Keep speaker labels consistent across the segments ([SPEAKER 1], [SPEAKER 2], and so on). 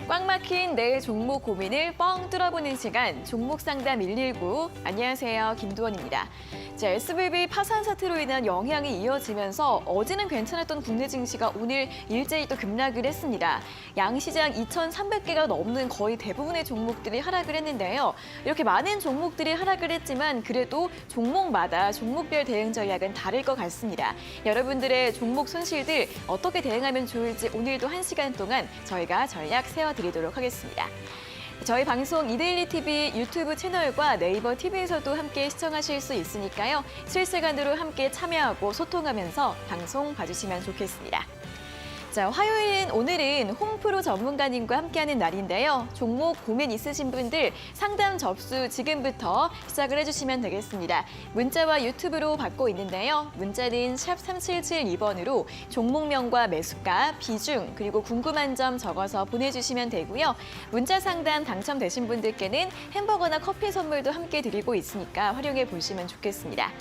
[SPEAKER 1] 꽉 막힌 내 종목 고민을 뻥 뚫어보는 시간, 종목 상담 119. 안녕하세요, 김두원입니다. 자, SVB 파산 사태로 인한 영향이 이어지면서 어제는 괜찮았던 국내 증시가 오늘 일제히 또 급락을 했습니다. 양시장 2,300개가 넘는 거의 대부분의 종목들이 하락을 했는데요. 이렇게 많은 종목들이 하락을 했지만 그래도 종목마다 종목별 대응 전략은 다를 것 같습니다. 여러분들의 종목 손실들 어떻게 대응하면 좋을지 오늘도 1시간 동안 저희가 전략 세워드리도록 하겠습니다. 저희 방송 이데일리 TV 유튜브 채널과 네이버 TV에서도 함께 시청하실 수 있으니까요. 실시간으로 함께 참여하고 소통하면서 방송 봐주시면 좋겠습니다. 자, 화요일인 오늘은 홈프로 전문가님과 함께하는 날인데요. 종목 고민 있으신 분들 상담 접수 지금부터 시작을 해주시면 되겠습니다. 문자와 유튜브로 받고 있는데요. 문자는 샵 3772번으로 종목명과 매수가, 비중, 그리고 궁금한 점 적어서 보내주시면 되고요. 문자 상담 당첨되신 분들께는 햄버거나 커피 선물도 함께 드리고 있으니까 활용해 보시면 좋겠습니다.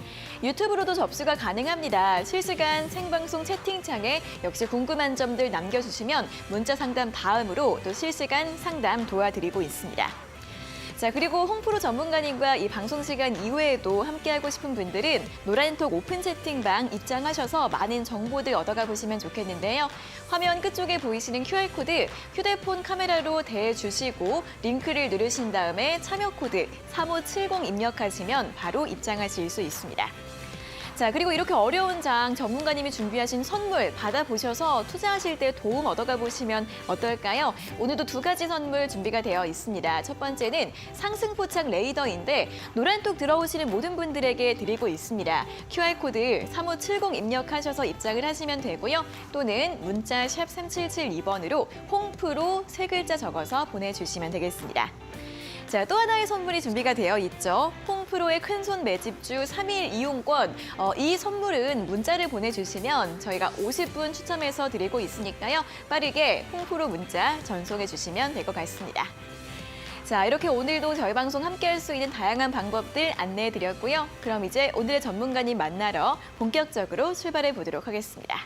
[SPEAKER 1] 유튜브로도 접수가 가능합니다. 실시간 생방송 채팅창에 역시 궁금한 점들 남겨주시면 문자 상담 다음으로 또 실시간 상담 도와드리고 있습니다. 자, 그리고 홈프로 전문가님과 이 방송 시간 이후에도 함께하고 싶은 분들은 노란톡 오픈 채팅방 입장하셔서 많은 정보들 얻어가 보시면 좋겠는데요. 화면 끝쪽에 보이시는 QR코드 휴대폰 카메라로 대주시고 링크를 누르신 다음에 참여 코드 3570 입력하시면 바로 입장하실 수 있습니다. 자, 그리고 이렇게 어려운 장 전문가님이 준비하신 선물 받아보셔서 투자하실 때 도움 얻어가 보시면 어떨까요? 오늘도 2가지 선물 준비가 되어 있습니다. 첫 번째는 상승 포착 레이더인데 노란톡 들어오시는 모든 분들에게 드리고 있습니다. QR코드 3570 입력하셔서 입장을 하시면 되고요. 또는 문자 샵 3772번으로 홈프로 3글자 적어서 보내주시면 되겠습니다. 자, 또 하나의 선물이 준비가 되어 있죠. 홈프로의 큰손 매집주 3일 이용권. 이 선물은 문자를 보내주시면 저희가 50분 추첨해서 드리고 있으니까요. 빠르게 홈프로 문자 전송해 주시면 될 것 같습니다. 자, 이렇게 오늘도 저희 방송 함께할 수 있는 다양한 방법들 안내해 드렸고요. 그럼 이제 오늘의 전문가님 만나러 본격적으로 출발해 보도록 하겠습니다.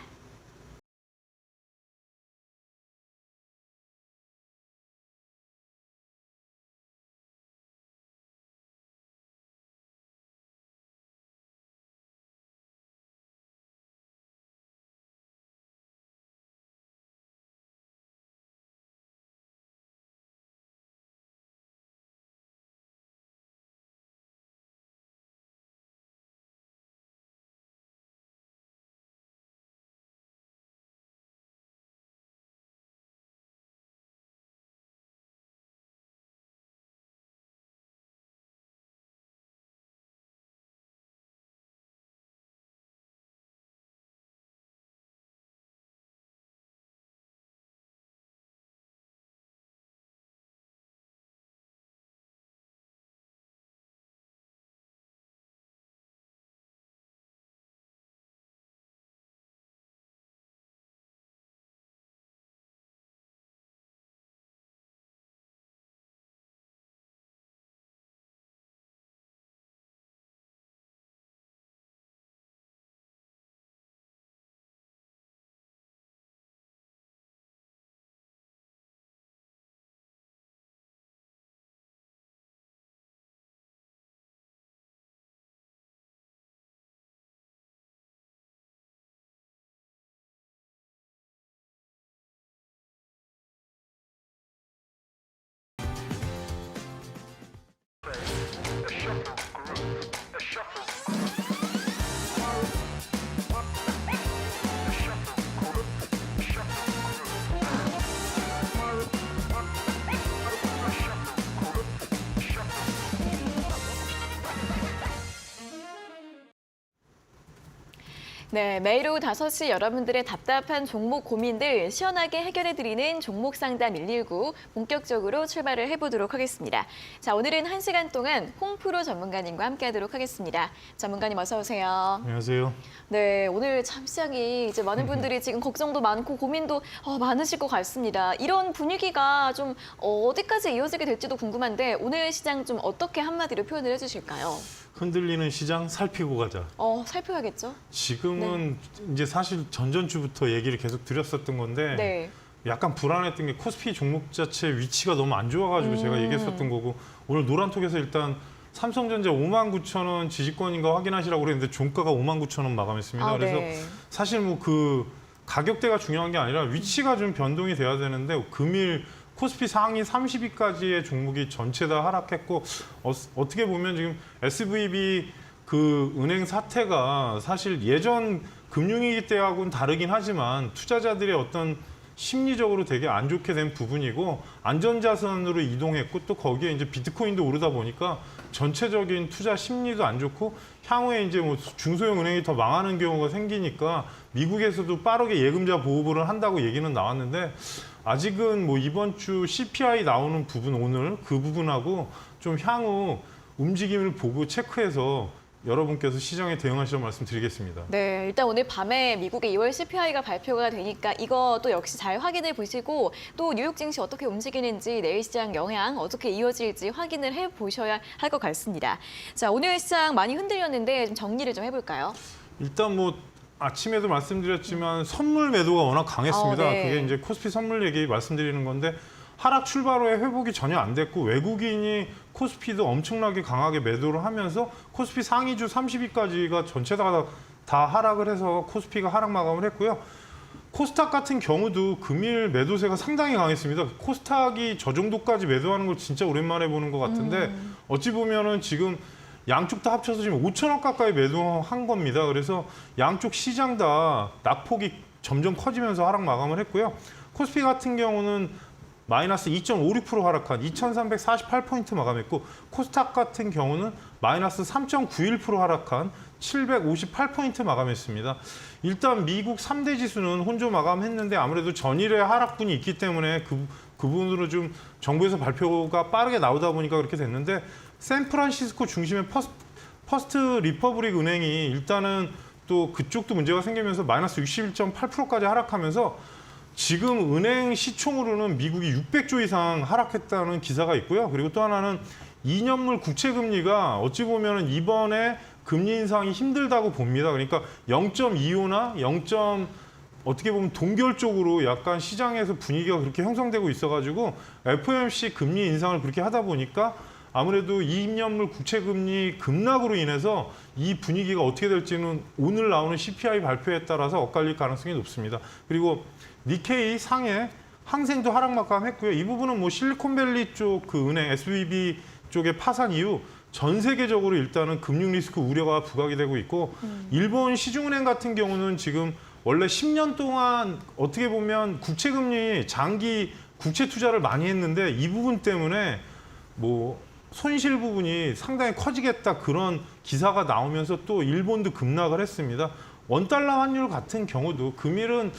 [SPEAKER 1] 네, 매일 오후 5시 여러분들의 답답한 종목 고민들 시원하게 해결해드리는 종목 상담 119 본격적으로 출발을 해보도록 하겠습니다. 자, 오늘은 1시간 동안 홈프로 전문가님과 함께하도록 하겠습니다. 전문가님 어서 오세요.
[SPEAKER 2] 안녕하세요.
[SPEAKER 1] 네, 오늘 참 시장이 이제 많은 분들이 지금 걱정도 많고 고민도 많으실 것 같습니다. 이런 분위기가 좀 어디까지 이어지게 될지도 궁금한데 오늘 시장 좀 어떻게 한마디로 표현을 해주실까요?
[SPEAKER 2] 흔들리는 시장 살피고 가자.
[SPEAKER 1] 살펴야겠죠.
[SPEAKER 2] 지금은 이제 사실 전전주부터 얘기를 계속 드렸었던 건데
[SPEAKER 1] 네.
[SPEAKER 2] 약간 불안했던 게 코스피 종목 자체 위치가 너무 안 좋아가지고 제가 얘기했었던 거고 오늘 노란톡에서 일단 삼성전자 59,000원 지지권인가 확인하시라고 그랬는데 종가가 59,000원 마감했습니다. 그래서
[SPEAKER 1] 네.
[SPEAKER 2] 사실 뭐 그 가격대가 중요한 게 아니라 위치가 좀 변동이 돼야 되는데 금일 코스피 상위 30위까지의 종목이 전체 다 하락했고 어떻게 보면 지금 SVB 그 은행 사태가 사실 예전 금융위기 때하고는 다르긴 하지만 투자자들의 어떤 심리적으로 되게 안 좋게 된 부분이고 안전자산으로 이동했고 또 거기에 이제 비트코인도 오르다 보니까 전체적인 투자 심리도 안 좋고 향후에 이제 뭐 중소형 은행이 더 망하는 경우가 생기니까 미국에서도 빠르게 예금자 보호를 한다고 얘기는 나왔는데 아직은 뭐 이번 주 CPI 나오는 부분 오늘 그 부분하고 좀 향후 움직임을 보고 체크해서 여러분께서 시장에 대응하시라고 말씀드리겠습니다.
[SPEAKER 1] 네, 일단 오늘 밤에 미국의 2월 CPI가 발표가 되니까 이것도 역시 잘 확인해 보시고 또 뉴욕 증시 어떻게 움직이는지 내일 시장 영향 어떻게 이어질지 확인을 해 보셔야 할 것 같습니다. 자, 오늘 시장 많이 흔들렸는데 좀 정리를 좀 해볼까요?
[SPEAKER 2] 일단 뭐 아침에도 말씀드렸지만 선물 매도가 워낙 강했습니다.
[SPEAKER 1] 네.
[SPEAKER 2] 그게 이제 코스피 선물 얘기 말씀드리는 건데 하락 출발 후에 회복이 전혀 안 됐고 외국인이 코스피도 엄청나게 강하게 매도를 하면서 코스피 상위주 30위까지가 전체 다 하락을 해서 코스피가 하락 마감을 했고요. 코스닥 같은 경우도 금일 매도세가 상당히 강했습니다. 코스닥이 저 정도까지 매도하는 걸 진짜 오랜만에 보는 것 같은데 어찌 보면은 지금 양쪽 다 합쳐서 지금 5천원 가까이 매도한 겁니다. 그래서 양쪽 시장 다 낙폭이 점점 커지면서 하락 마감을 했고요. 코스피 같은 경우는 마이너스 2.56% 하락한 2,348포인트 마감했고 코스닥 같은 경우는 마이너스 3.91% 하락한 758포인트 마감했습니다. 일단 미국 3대 지수는 혼조 마감했는데 아무래도 전일의 하락분이 있기 때문에 그 부분으로 좀 정부에서 발표가 빠르게 나오다 보니까 그렇게 됐는데 샌프란시스코 중심의 퍼스트 리퍼블릭 은행이 일단은 또 그쪽도 문제가 생기면서 마이너스 61.8%까지 하락하면서 지금 은행 시총으로는 미국이 600조 이상 하락했다는 기사가 있고요. 그리고 또 하나는 2년물 국채 금리가 어찌 보면 이번에 금리 인상이 힘들다고 봅니다. 그러니까 0.25나 0. 어떻게 보면 동결적으로 약간 시장에서 분위기가 그렇게 형성되고 있어가지고 FOMC 금리 인상을 그렇게 하다 보니까 아무래도 2년물 국채 금리 급락으로 인해서 이 분위기가 어떻게 될지는 오늘 나오는 CPI 발표에 따라서 엇갈릴 가능성이 높습니다. 그리고 니케이 상해 항생도 하락 마감했고요. 이 부분은 뭐 실리콘밸리 쪽 그 은행 SVB 쪽의 파산 이후 전 세계적으로 일단은 금융 리스크 우려가 부각이 되고 있고 일본 시중은행 같은 경우는 지금 원래 10년 동안 어떻게 보면 국채 금리 장기 국채 투자를 많이 했는데 이 부분 때문에 뭐 손실 부분이 상당히 커지겠다 그런 기사가 나오면서 또 일본도 급락을 했습니다. 원달러 환율 같은 경우도 금일은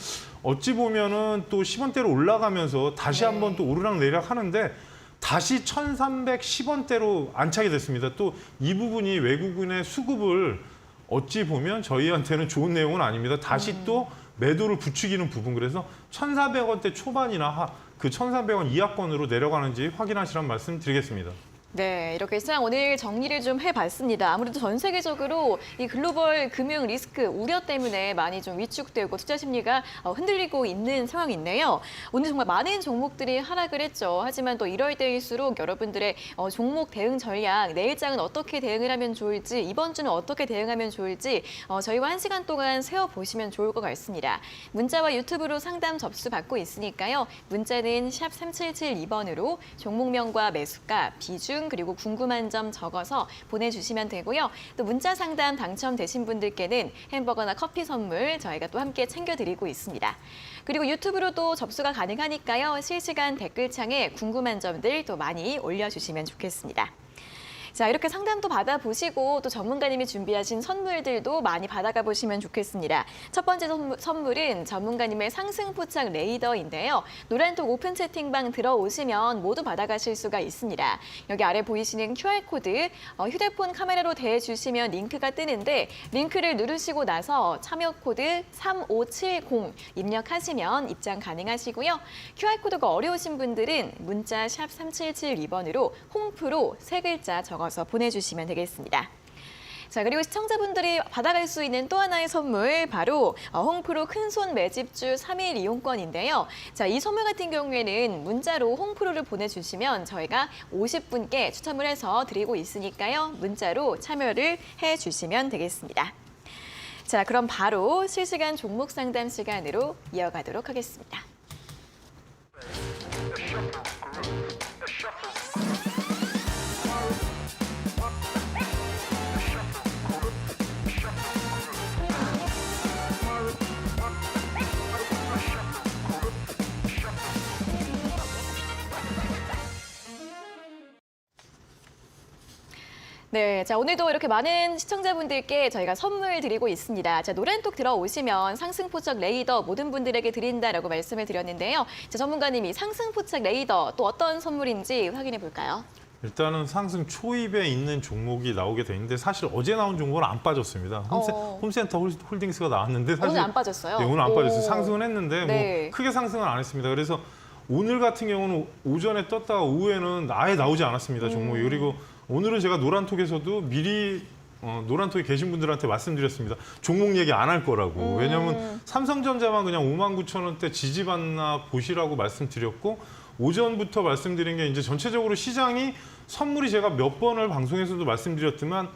[SPEAKER 2] 어찌 보면은 또 10원대로 올라가면서 다시 한번 또 오르락 내리락 하는데 다시 1,310원대로 안착이 됐습니다. 또 이 부분이 외국인의 수급을 어찌 보면 저희한테는 좋은 내용은 아닙니다. 다시 또 매도를 부추기는 부분 그래서 1,400원대 초반이나 그 1,300원 이하권으로 내려가는지 확인하시라는 말씀 드리겠습니다.
[SPEAKER 1] 네, 이렇게 시장 오늘 정리를 좀 해봤습니다. 아무래도 전 세계적으로 이 글로벌 금융 리스크 우려 때문에 많이 좀 위축되고 투자 심리가 흔들리고 있는 상황인데요. 오늘 정말 많은 종목들이 하락을 했죠. 하지만 또 이럴 때일수록 여러분들의 종목 대응 전략, 내일장은 어떻게 대응을 하면 좋을지, 이번 주는 어떻게 대응하면 좋을지 저희와 1시간 동안 세워보시면 좋을 것 같습니다. 문자와 유튜브로 상담 접수 받고 있으니까요. 문자는 샵 3772번으로 종목명과 매수가, 비중, 그리고 궁금한 점 적어서 보내주시면 되고요. 또 문자 상담 당첨되신 분들께는 햄버거나 커피 선물 저희가 또 함께 챙겨드리고 있습니다. 그리고 유튜브로도 접수가 가능하니까요. 실시간 댓글창에 궁금한 점들 또 많이 올려주시면 좋겠습니다. 자, 이렇게 상담도 받아보시고 또 전문가님이 준비하신 선물들도 많이 받아가 보시면 좋겠습니다. 첫 번째 선물은 전문가님의 상승 포착 레이더인데요. 노란톡 오픈 채팅방 들어오시면 모두 받아가실 수가 있습니다. 여기 아래 보이시는 QR코드 휴대폰 카메라로 대주시면 링크가 뜨는데 링크를 누르시고 나서 참여 코드 3570 입력하시면 입장 가능하시고요. QR코드가 어려우신 분들은 문자 샵 3772번으로 홈프로 3글자 적어서 보내주시면 되겠습니다. 자, 그리고 시청자분들이 받아갈 수 있는 또 하나의 선물 바로 홍프로 큰손 매집주 3일 이용권인데요. 자, 이 선물 같은 경우에는 문자로 홍프로를 보내주시면 저희가 50분께 추첨을 해서 드리고 있으니까요. 문자로 참여를 해주시면 되겠습니다. 자, 그럼 바로 실시간 종목 상담 시간으로 이어가도록 하겠습니다. 네, 자 오늘도 이렇게 많은 시청자분들께 저희가 선물 드리고 있습니다. 자, 노란톡 들어오시면 상승포착 레이더 모든 분들에게 드린다라고 말씀을 드렸는데요. 자, 전문가님이 상승포착 레이더 또 어떤 선물인지 확인해 볼까요?
[SPEAKER 2] 일단은 상승 초입에 있는 종목이 나오게 돼 있는데 사실 어제 나온 종목은 안 빠졌습니다. 홈센터 홀딩스가 나왔는데 사실
[SPEAKER 1] 오늘 안 빠졌어요?
[SPEAKER 2] 네, 오늘 안 빠졌어요. 상승은 했는데
[SPEAKER 1] 네.
[SPEAKER 2] 뭐 크게 상승은 안 했습니다. 그래서 오늘 같은 경우는 오전에 떴다가 오후에는 아예 나오지 않았습니다. 종목이. 그리고 오늘은 제가 노란톡에서도 미리 노란톡에 계신 분들한테 말씀드렸습니다. 종목 얘기 안 할 거라고. 왜냐하면 삼성전자만 그냥 59,000원대 지지받나 보시라고 말씀드렸고 오전부터 말씀드린 게 이제 전체적으로 시장이 선물이 제가 몇 번을 방송에서도 말씀드렸지만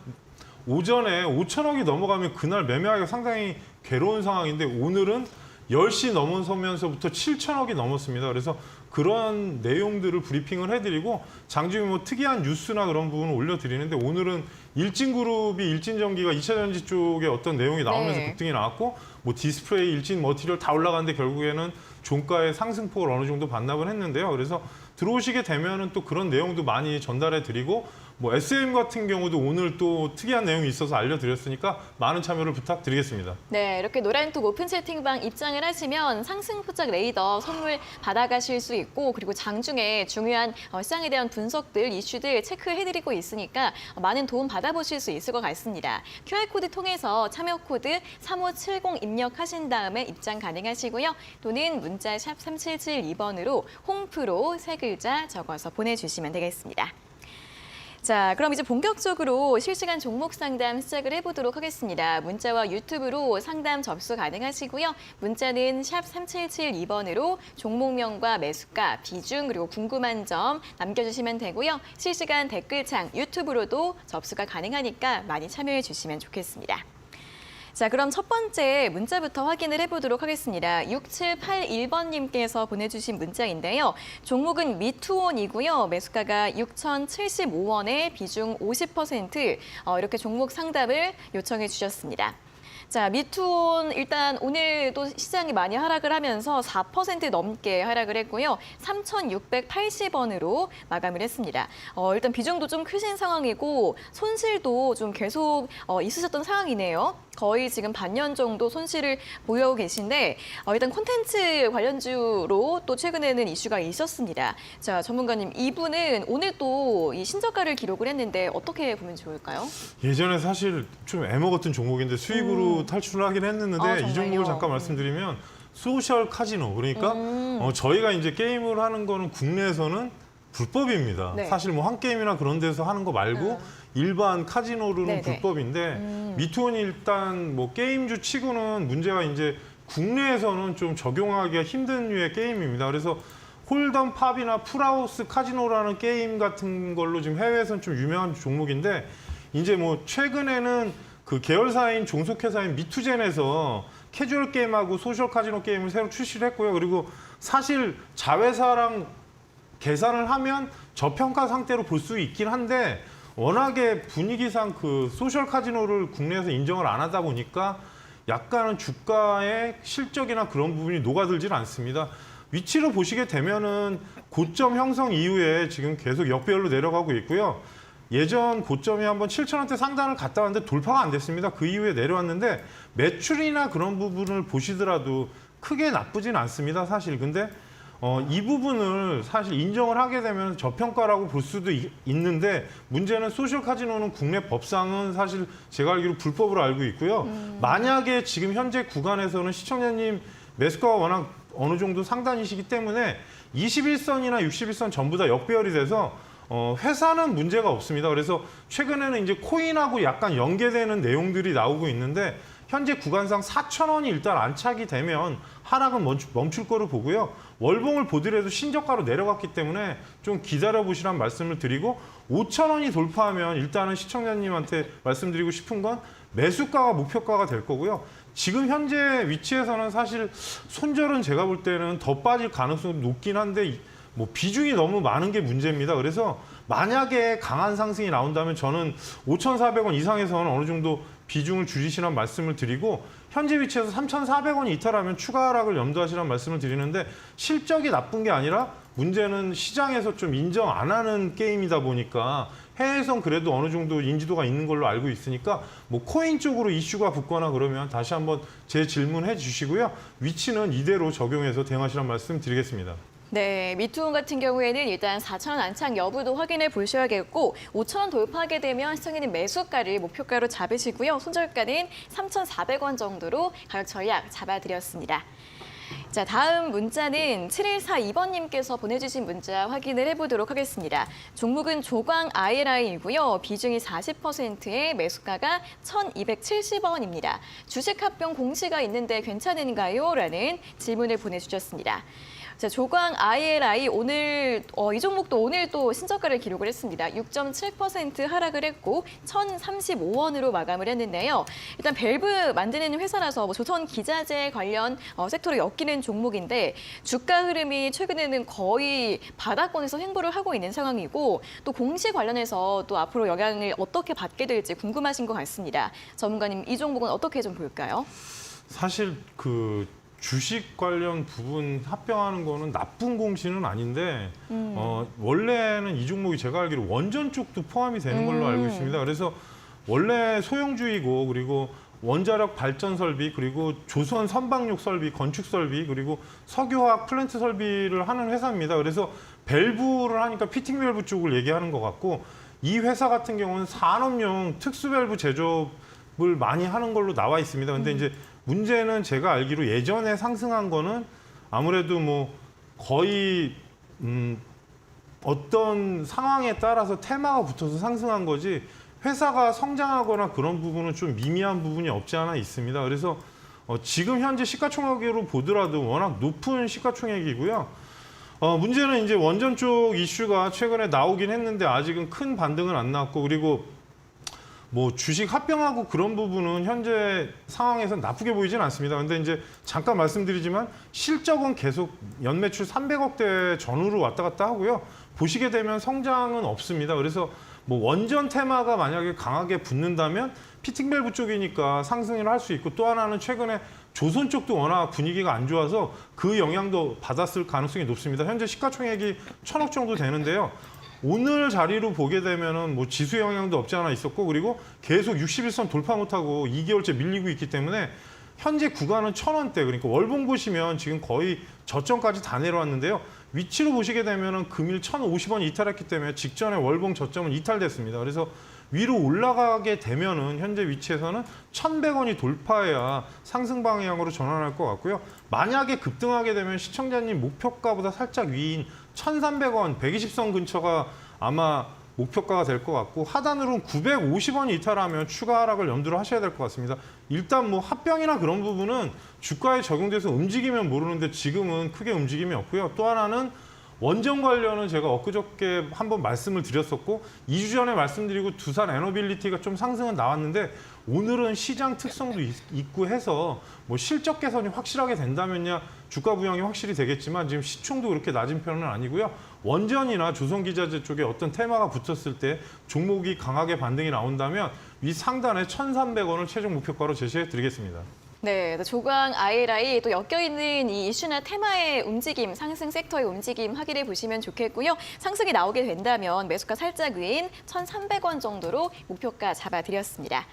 [SPEAKER 2] 오전에 5천억이 넘어가면 그날 매매하기가 상당히 괴로운 상황인데 오늘은 10시 넘어서면서부터 7천억이 넘었습니다. 그래서 그런 내용들을 브리핑을 해드리고 장중에 뭐 특이한 뉴스나 그런 부분을 올려드리는데 오늘은 일진그룹이 일진전기가 2차전지 쪽에 어떤 내용이 나오면서
[SPEAKER 1] 네.
[SPEAKER 2] 급등이 나왔고 뭐 디스플레이, 일진 머티리얼 다 올라갔는데 결국에는 종가의 상승폭을 어느 정도 반납을 했는데요. 그래서 들어오시게 되면은 또 그런 내용도 많이 전달해 드리고 뭐 SM 같은 경우도 오늘 또 특이한 내용이 있어서 알려드렸으니까 많은 참여를 부탁드리겠습니다.
[SPEAKER 1] 네, 이렇게 노란톡 오픈 채팅방 입장을 하시면 상승포착 레이더 선물 받아가실 수 있고 그리고 장중에 중요한 시장에 대한 분석들, 이슈들 체크해드리고 있으니까 많은 도움 받아보실 수 있을 것 같습니다. QR코드 통해서 참여 코드 3570 입력하신 다음에 입장 가능하시고요. 또는 문자 샵 3772번으로 홍프로 세 글자 적어서 보내주시면 되겠습니다. 자, 그럼 이제 본격적으로 실시간 종목 상담 시작을 해보도록 하겠습니다. 문자와 유튜브로 상담 접수 가능하시고요. 문자는 샵 3772번으로 종목명과 매수가, 비중, 그리고 궁금한 점 남겨주시면 되고요. 실시간 댓글창 유튜브로도 접수가 가능하니까 많이 참여해 주시면 좋겠습니다. 자, 그럼 첫 번째 문자부터 확인을 해보도록 하겠습니다. 6781번님께서 보내주신 문자인데요. 종목은 미투온이고요. 매수가가 6,075원에 비중 50% 이렇게 종목 상담을 요청해 주셨습니다. 자, 미투온 일단 오늘도 시장이 많이 하락을 하면서 4% 넘게 하락을 했고요. 3,680원으로 마감을 했습니다. 일단 비중도 좀 크신 상황이고 손실도 좀 계속 있으셨던 상황이네요. 거의 지금 반년 정도 손실을 보여오고 계신데 일단 콘텐츠 관련주로 또 최근에는 이슈가 있었습니다. 자, 전문가님, 이분은 오늘 또 이 신저가를 기록을 했는데 어떻게 보면 좋을까요?
[SPEAKER 2] 예전에 사실 좀 애먹었던 종목인데 수익으로 탈출을 하긴 했는데
[SPEAKER 1] 정말요?
[SPEAKER 2] 이 종목을 잠깐 말씀드리면 소셜 카지노 그러니까 저희가 이제 게임을 하는 거는 국내에서는 불법입니다.
[SPEAKER 1] 네.
[SPEAKER 2] 사실 뭐 한 게임이나 그런 데서 하는 거 말고 일반 카지노로는
[SPEAKER 1] 네네.
[SPEAKER 2] 불법인데 미투온이 일단 뭐 게임주 치고는 문제가 이제 국내에서는 좀 적용하기가 힘든 류의 게임입니다. 그래서 홀덤 팝이나 풀하우스 카지노라는 게임 같은 걸로 지금 해외에서는 좀 유명한 종목인데 이제 뭐 최근에는 그 계열사인 종속회사인 미투젠에서 캐주얼 게임하고 소셜 카지노 게임을 새로 출시를 했고요. 그리고 사실 자회사랑 계산을 하면 저평가 상태로 볼 수 있긴 한데 워낙에 분위기상 그 소셜 카지노를 국내에서 인정을 안 하다 보니까 약간은 주가의 실적이나 그런 부분이 녹아들질 않습니다. 위치를 보시게 되면은 고점 형성 이후에 지금 계속 역배열로 내려가고 있고요. 예전 고점이 한번 7,000원대 상단을 갔다 왔는데 돌파가 안 됐습니다. 그 이후에 내려왔는데 매출이나 그런 부분을 보시더라도 크게 나쁘진 않습니다. 사실. 근데 이 부분을 사실 인정을 하게 되면 저평가라고 볼 수도 있는데 문제는 소셜 카지노는 국내 법상은 사실 제가 알기로 불법으로 알고 있고요. 만약에 지금 현재 구간에서는 시청자님 매수가가 워낙 어느 정도 상단이시기 때문에 21선이나 61선 전부 다 역배열이 돼서 회사는 문제가 없습니다. 그래서 최근에는 이제 코인하고 약간 연계되는 내용들이 나오고 있는데 현재 구간상 4,000원이 일단 안착이 되면 하락은 멈출 거로 보고요. 월봉을 보더라도 신저가로 내려갔기 때문에 좀 기다려보시라는 말씀을 드리고 5,000원이 돌파하면 일단은 시청자님한테 말씀드리고 싶은 건 매수가가 목표가가 될 거고요. 지금 현재 위치에서는 사실 손절은 제가 볼 때는 더 빠질 가능성이 높긴 한데 뭐 비중이 너무 많은 게 문제입니다. 그래서 만약에 강한 상승이 나온다면 저는 5,400원 이상에서는 어느 정도 비중을 줄이시라는 말씀을 드리고 현재 위치에서 3,400원이 이탈하면 추가 하락을 염두하시라는 말씀을 드리는데 실적이 나쁜 게 아니라 문제는 시장에서 좀 인정 안 하는 게임이다 보니까 해외에선 그래도 어느 정도 인지도가 있는 걸로 알고 있으니까 뭐 코인 쪽으로 이슈가 붙거나 그러면 다시 한번 재질문해 주시고요. 위치는 이대로 적용해서 대응하시라는 말씀 드리겠습니다.
[SPEAKER 1] 네, 미투 같은 경우에는 일단 4,000원 안착 여부도 확인해 보셔야겠고 5,000원 돌파하게 되면 시청자님 매수가를 목표가로 잡으시고요. 손절가는 3,400원 정도로 가격 전략 잡아드렸습니다. 자, 다음 문자는 7142번님께서 보내주신 문자 확인을 해보도록 하겠습니다. 종목은 조광 ILI이고요. 비중이 40%에 매수가가 1,270원입니다. 주식 합병 공시가 있는데 괜찮은가요? 라는 질문을 보내주셨습니다. 자, 조광 ILI 오늘 이 종목도 오늘 또 신저가를 기록을 했습니다. 6.7% 하락을 했고 1,035원으로 마감을 했는데요. 일단 밸브 만드는 회사라서 뭐 조선 기자재 관련 섹터로 엮이는 종목인데 주가 흐름이 최근에는 거의 바닥권에서 횡보를 하고 있는 상황이고 또 공시 관련해서 또 앞으로 영향을 어떻게 받게 될지 궁금하신 것 같습니다. 전문가님 이 종목은 어떻게 좀 볼까요?
[SPEAKER 2] 사실 그 주식 관련 부분 합병하는 거는 나쁜 공시는 아닌데 원래는 이 종목이 제가 알기로 원전 쪽도 포함이 되는 걸로 알고 있습니다. 그래서 원래 소형주이고 그리고 원자력 발전 설비 그리고 조선 선박용 설비, 건축 설비 그리고 석유화학 플랜트 설비를 하는 회사입니다. 그래서 밸브를 하니까 피팅 밸브 쪽을 얘기하는 것 같고 이 회사 같은 경우는 산업용 특수 밸브 제조업을 많이 하는 걸로 나와 있습니다. 근데 이제 문제는 제가 알기로 예전에 상승한 거는 아무래도 뭐 거의 어떤 상황에 따라서 테마가 붙어서 상승한 거지 회사가 성장하거나 그런 부분은 좀 미미한 부분이 없지 않아 있습니다. 그래서 지금 현재 시가총액으로 보더라도 워낙 높은 시가총액이고요. 문제는 이제 원전 쪽 이슈가 최근에 나오긴 했는데 아직은 큰 반등은 안 나왔고 그리고 뭐 주식 합병하고 그런 부분은 현재 상황에서 나쁘게 보이진 않습니다. 근데 이제 잠깐 말씀드리지만 실적은 계속 연매출 300억대 전후로 왔다 갔다 하고요. 보시게 되면 성장은 없습니다. 그래서 뭐 원전 테마가 만약에 강하게 붙는다면 피팅밸브 쪽이니까 상승을 할 수 있고 또 하나는 최근에 조선 쪽도 워낙 분위기가 안 좋아서 그 영향도 받았을 가능성이 높습니다. 현재 시가총액이 1,000억 정도 되는데요. 오늘 자리로 보게 되면은 뭐 지수 영향도 없지 않아 있었고 그리고 계속 61선 돌파 못하고 2개월째 밀리고 있기 때문에 현재 구간은 1,000원대 그러니까 월봉 보시면 지금 거의 저점까지 다 내려왔는데요. 위치로 보시게 되면은 금일 1,050원 이탈했기 때문에 직전에 월봉 저점은 이탈됐습니다. 그래서 위로 올라가게 되면은 현재 위치에서는 1,100원이 돌파해야 상승 방향으로 전환할 것 같고요. 만약에 급등하게 되면 시청자님 목표가보다 살짝 위인 1,300원, 120선 근처가 아마 목표가가 될 것 같고 하단으로는 950원이 이탈하면 추가 하락을 염두를 하셔야 될 것 같습니다. 일단 뭐 합병이나 그런 부분은 주가에 적용돼서 움직이면 모르는데 지금은 크게 움직임이 없고요. 또 하나는 원전 관련은 제가 엊그저께 한번 말씀을 드렸었고 2주 전에 말씀드리고 두산 에너빌리티가 좀 상승은 나왔는데 오늘은 시장 특성도 있고 해서 뭐 실적 개선이 확실하게 된다면야 주가 부양이 확실히 되겠지만 지금 시총도 그렇게 낮은 편은 아니고요. 원전이나 조선기자재 쪽에 어떤 테마가 붙었을 때 종목이 강하게 반등이 나온다면 위 상단에 1,300원을 최종 목표가로 제시해 드리겠습니다.
[SPEAKER 1] 네, 조광 ILI 또 엮여있는 이 이슈나 테마의 움직임, 상승 섹터의 움직임 확인해 보시면 좋겠고요. 상승이 나오게 된다면 매수가 살짝 위인 1,300원 정도로 목표가 잡아드렸습니다.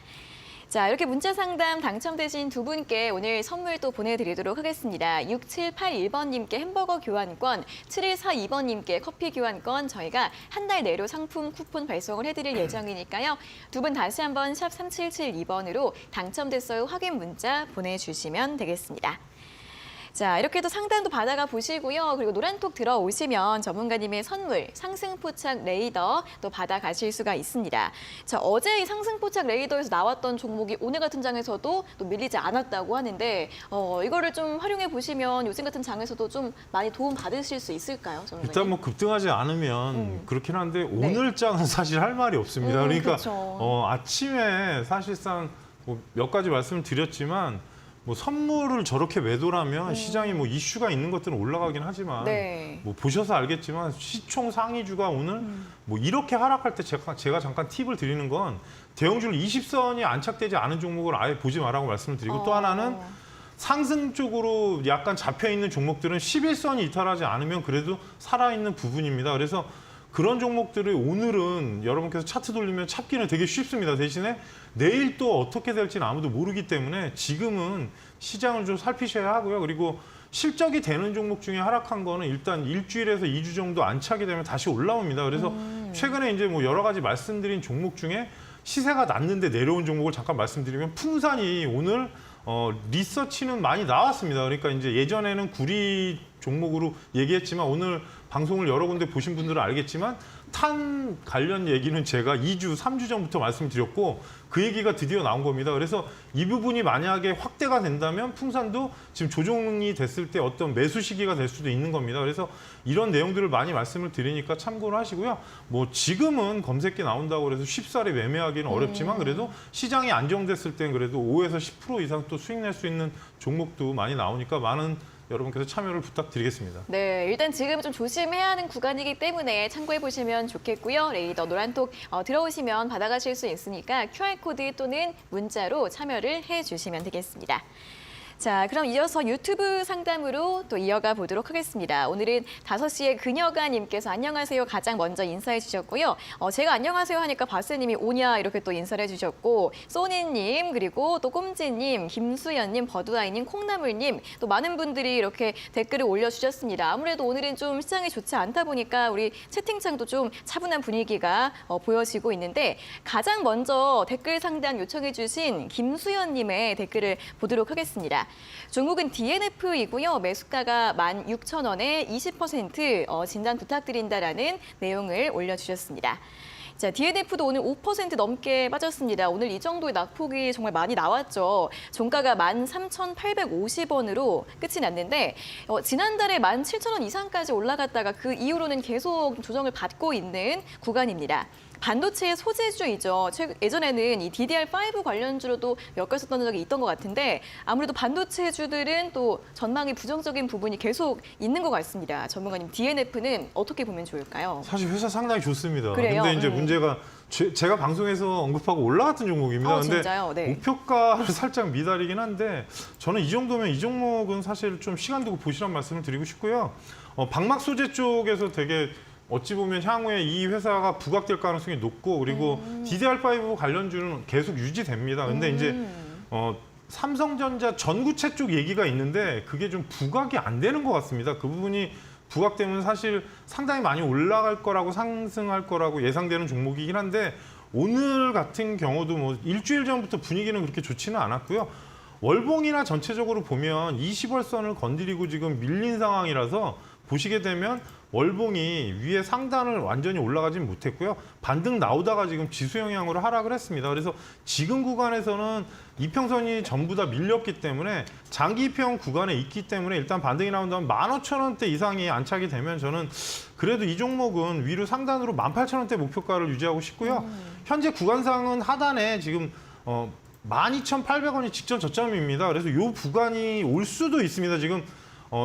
[SPEAKER 1] 자, 이렇게 문자 상담 당첨되신 두 분께 오늘 선물 또 보내드리도록 하겠습니다. 6781번님께 햄버거 교환권, 7142번님께 커피 교환권 저희가 한 달 내로 상품 쿠폰 발송을 해드릴 예정이니까요. 두 분 다시 한번 샵 3772번으로 당첨됐어요 확인 문자 보내주시면 되겠습니다. 자, 이렇게 해서 상담도 받아가 보시고요. 그리고 노란톡 들어오시면 전문가님의 선물, 상승포착 레이더 또 받아가실 수가 있습니다. 자, 어제 이 상승포착 레이더에서 나왔던 종목이 오늘 같은 장에서도 또 밀리지 않았다고 하는데 이거를 좀 활용해 보시면 요즘 같은 장에서도 좀 많이 도움 받으실 수 있을까요, 전문가님?
[SPEAKER 2] 일단 뭐 급등하지 않으면 그렇긴 한데 오늘 장은 사실 할 말이 없습니다. 그러니까
[SPEAKER 1] 그렇죠.
[SPEAKER 2] 아침에 사실상 뭐 몇 가지 말씀을 드렸지만 뭐 선물을 저렇게 매도하면 시장이 뭐 이슈가 있는 것들은 올라가긴 하지만
[SPEAKER 1] 네.
[SPEAKER 2] 뭐 보셔서 알겠지만 시총 상위주가 오늘 뭐 이렇게 하락할 때 제가 잠깐 팁을 드리는 건 대형주를 20선이 안착되지 않은 종목을 아예 보지 말라고 말씀을 드리고 또 하나는 상승 쪽으로 약간 잡혀있는 종목들은 11선이 이탈하지 않으면 그래도 살아있는 부분입니다. 그래서 그런 종목들을 오늘은 여러분께서 차트 돌리면 찾기는 되게 쉽습니다. 대신에 내일 또 어떻게 될지는 아무도 모르기 때문에 지금은 시장을 좀 살피셔야 하고요. 그리고 실적이 되는 종목 중에 하락한 거는 일단 일주일에서 2주 정도 안착이 되면 다시 올라옵니다. 그래서 최근에 이제 뭐 여러 가지 말씀드린 종목 중에 시세가 났는데 내려온 종목을 잠깐 말씀드리면 풍산이 오늘 리서치는 많이 나왔습니다. 그러니까 이제 예전에는 구리 종목으로 얘기했지만 오늘 방송을 여러 군데 보신 분들은 알겠지만 탄 관련 얘기는 제가 2주, 3주 전부터 말씀드렸고 그 얘기가 드디어 나온 겁니다. 그래서 이 부분이 만약에 확대가 된다면 풍산도 지금 조정이 됐을 때 어떤 매수 시기가 될 수도 있는 겁니다. 그래서 이런 내용들을 많이 말씀을 드리니까 참고를 하시고요. 뭐 지금은 검색기 나온다고 그래서 쉽사리 매매하기는 어렵지만 그래도 시장이 안정됐을 땐 그래도 5에서 10% 이상 또 수익 낼 수 있는 종목도 많이 나오니까 많은 여러분께서 참여를 부탁드리겠습니다.
[SPEAKER 1] 네, 일단 지금 좀 조심해야 하는 구간이기 때문에 참고해 보시면 좋겠고요. 레이더 노란톡 들어오시면 받아가실 수 있으니까 QR코드 또는 문자로 참여를 해주시면 되겠습니다. 자, 그럼 이어서 유튜브 상담으로 또 이어가 보도록 하겠습니다. 오늘은 5시에 그녀가님께서 안녕하세요 가장 먼저 인사해 주셨고요. 제가 안녕하세요 하니까 바스님이 오냐 이렇게 또 인사를 해주셨고 소니님 그리고 또 꼼지님, 김수연님, 버드아이님, 콩나물님 또 많은 분들이 이렇게 댓글을 올려주셨습니다. 아무래도 오늘은 좀 시장이 좋지 않다 보니까 우리 채팅창도 좀 차분한 분위기가 보여지고 있는데 가장 먼저 댓글 상담 요청해 주신 김수연님의 댓글을 보도록 하겠습니다. 종목은 DNF이고요. 매수가가 16,000원에 20% 진단 부탁드린다라는 내용을 올려주셨습니다. 자, DNF도 오늘 5% 넘게 빠졌습니다. 오늘 이 정도의 낙폭이 정말 많이 나왔죠. 종가가 13,850원으로 끝이 났는데 지난달에 17,000원 이상까지 올라갔다가 그 이후로는 계속 조정을 받고 있는 구간입니다. 반도체의 소재주이죠. 예전에는 이 DDR5 관련주로도 몇 개 썼던 적이 있던 것 같은데 아무래도 반도체주들은 또 전망이 부정적인 부분이 계속 있는 것 같습니다. 전문가님, DNF는 어떻게 보면 좋을까요?
[SPEAKER 2] 사실 회사 상당히 좋습니다.
[SPEAKER 1] 그래요?
[SPEAKER 2] 근데 이제 문제가 제가 방송에서 언급하고 올라갔던 종목입니다. 근데
[SPEAKER 1] 진짜요? 네.
[SPEAKER 2] 목표가를 살짝 미달이긴 한데 저는 이 정도면 이 종목은 사실 좀 시간 두고 보시란 말씀을 드리고 싶고요. 방막 소재 쪽에서 되게 어찌 보면 향후에 이 회사가 부각될 가능성이 높고 그리고 DDR5 관련주는 계속 유지됩니다. 근데 이제 삼성전자 전구체 쪽 얘기가 있는데 그게 좀 부각이 안 되는 것 같습니다. 그 부분이 부각되면 사실 상당히 많이 올라갈 거라고 상승할 거라고 예상되는 종목이긴 한데 오늘 같은 경우도 뭐 일주일 전부터 분위기는 그렇게 좋지는 않았고요. 월봉이나 전체적으로 보면 20월선을 건드리고 지금 밀린 상황이라서 보시게 되면 월봉이 위에 상단을 완전히 올라가진 못했고요. 반등 나오다가 지금 지수 영향으로 하락을 했습니다. 그래서 지금 구간에서는 이평선이 전부 다 밀렸기 때문에 장기 이평 구간에 있기 때문에 일단 반등이 나온다면 15,000원대 이상이 안착이 되면 저는 그래도 이 종목은 위로 상단으로 18,000원대 목표가를 유지하고 싶고요. 현재 구간상은 하단에 지금 12,800원이 직전 저점입니다. 그래서 이 구간이 올 수도 있습니다. 지금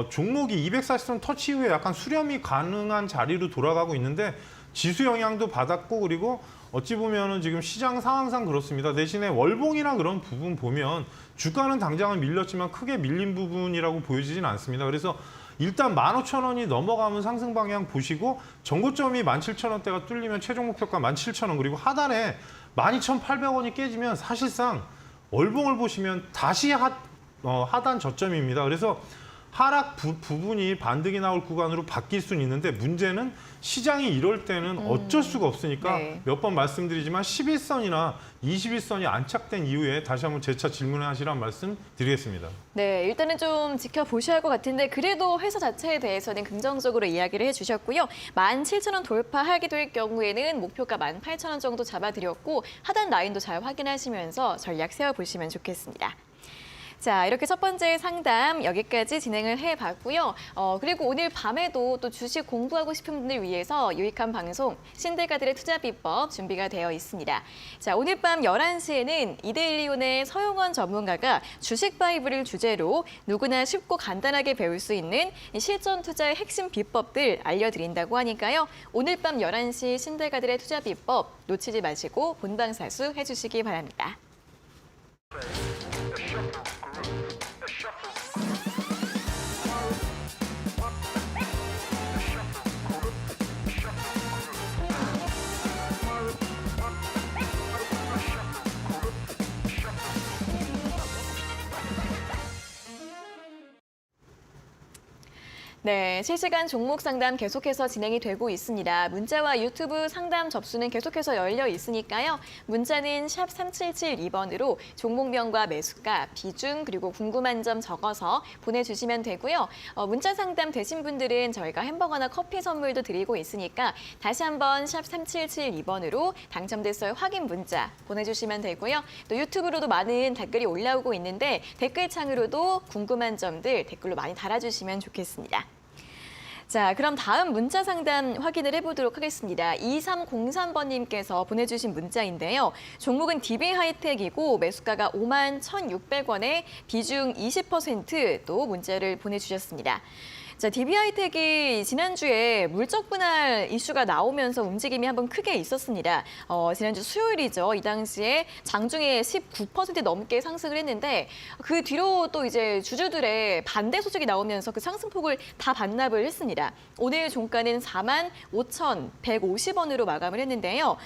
[SPEAKER 2] 종목이 240선 터치 이후에 약간 수렴이 가능한 자리로 돌아가고 있는데 지수 영향도 받았고 그리고 어찌 보면은 지금 시장 상황상 그렇습니다. 대신에 월봉이나 그런 부분 보면 주가는 당장은 밀렸지만 크게 밀린 부분이라고 보여지진 않습니다. 그래서 일단 15,000원이 넘어가면 상승 방향 보시고 전고점이 17,000원대가 뚫리면 최종 목표가 17,000원 그리고 하단에 12,800원이 깨지면 사실상 월봉을 보시면 다시 하단 저점입니다. 그래서 하락 부분이 반등이 나올 구간으로 바뀔 수는 있는데 문제는 시장이 이럴 때는 어쩔 수가 없으니까
[SPEAKER 1] 네.
[SPEAKER 2] 몇 번 말씀드리지만 11선이나 21선이 안착된 이후에 다시 한번 재차 질문하시라는 말씀 드리겠습니다.
[SPEAKER 1] 네, 일단은 좀 지켜보셔야 할 것 같은데 그래도 회사 자체에 대해서는 긍정적으로 이야기를 해주셨고요. 17,000원 돌파하게 될 경우에는 목표가 18,000원 정도 잡아드렸고 하단 라인도 잘 확인하시면서 전략 세워보시면 좋겠습니다. 자, 이렇게 첫 번째 상담 여기까지 진행을 해봤고요. 그리고 오늘 밤에도 또 주식 공부하고 싶은 분들 위해서 유익한 방송 신대가들의 투자 비법 준비가 되어 있습니다. 자, 오늘 밤 11시에는 이데일리온의 서용원 전문가가 주식 바이블을 주제로 누구나 쉽고 간단하게 배울 수 있는 실전 투자의 핵심 비법들 알려드린다고 하니까요. 오늘 밤 11시 신대가들의 투자 비법 놓치지 마시고 본방사수 해주시기 바랍니다. 네, 실시간 종목 상담 계속해서 진행이 되고 있습니다. 문자와 유튜브 상담 접수는 계속해서 열려 있으니까요. 문자는 샵 3772번으로 종목명과 매수가, 비중, 그리고 궁금한 점 적어서 보내주시면 되고요. 문자 상담 되신 분들은 저희가 햄버거나 커피 선물도 드리고 있으니까 다시 한번 샵 3772번으로 당첨됐어요 확인 문자 보내주시면 되고요. 또 유튜브로도 많은 댓글이 올라오고 있는데 댓글창으로도 궁금한 점들 댓글로 많이 달아주시면 좋겠습니다. 자, 그럼 다음 문자 상담 확인을 해보도록 하겠습니다. 2303번님께서 보내주신 문자인데요. 종목은 DB하이텍이고 매수가가 51,600원에 비중 20%또 문자를 보내주셨습니다. 자, DB하이텍이 지난주에 물적 분할 이슈가 나오면서 움직임이 한번 크게 있었습니다. 지난주 수요일이죠. 이 당시에 장중에 19% 넘게 상승을 했는데 그 뒤로 또 이제 주주들의 반대 소식이 나오면서 그 상승폭을 다 반납을 했습니다. 오늘 종가는 45,150원으로 마감을 했는데요.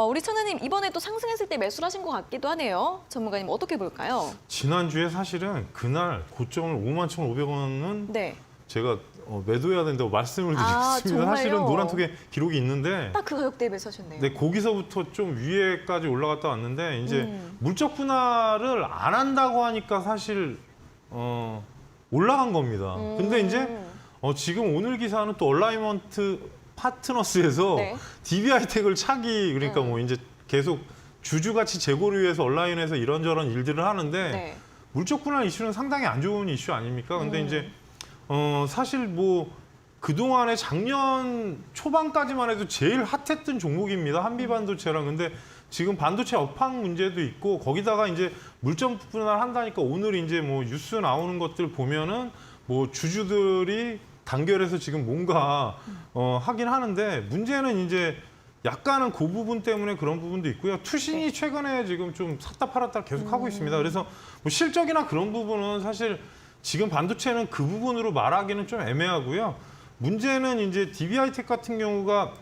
[SPEAKER 1] 우리 천하님 이번에 또 상승했을 때 매수를 하신 것 같기도 하네요. 전문가님 어떻게 볼까요?
[SPEAKER 2] 지난주에 사실은 그날 고점을 51,500원은
[SPEAKER 1] 네.
[SPEAKER 2] 제가 매도해야 된다고 말씀을 드렸습니다.
[SPEAKER 1] 정말요?
[SPEAKER 2] 사실은 노란톡에 기록이 있는데
[SPEAKER 1] 딱 그 가격대에 매수하셨네요.
[SPEAKER 2] 네, 거기서부터 좀 위에까지 올라갔다 왔는데 이제 물적 분할을 안 한다고 하니까 사실 올라간 겁니다. 근데 이제 지금 오늘 기사는 또 얼라이먼트 파트너스에서
[SPEAKER 1] 네.
[SPEAKER 2] DB하이텍을 차기 그러니까 뭐 이제 계속 주주가치 제고를 위해서 얼라인에서 이런저런 일들을 하는데
[SPEAKER 1] 네.
[SPEAKER 2] 물적 분할 이슈는 상당히 안 좋은 이슈 아닙니까? 근데 이제 사실 뭐 그동안에 작년 초반까지만 해도 제일 핫했던 종목입니다. 한미반도체랑. 근데 지금 반도체 업황 문제도 있고 거기다가 이제 물적 분할 한다니까 오늘 이제 뭐 뉴스 나오는 것들 보면은 뭐 주주들이 단결해서 지금 뭔가 하긴 하는데 문제는 이제 약간은 그 부분 때문에 그런 부분도 있고요. 투신이 최근에 지금 좀 샀다 팔았다 계속 하고 있습니다. 그래서 뭐 실적이나 그런 부분은 사실 지금 반도체는 그 부분으로 말하기는 좀 애매하고요. 문제는 이제 DB하이텍 같은 경우가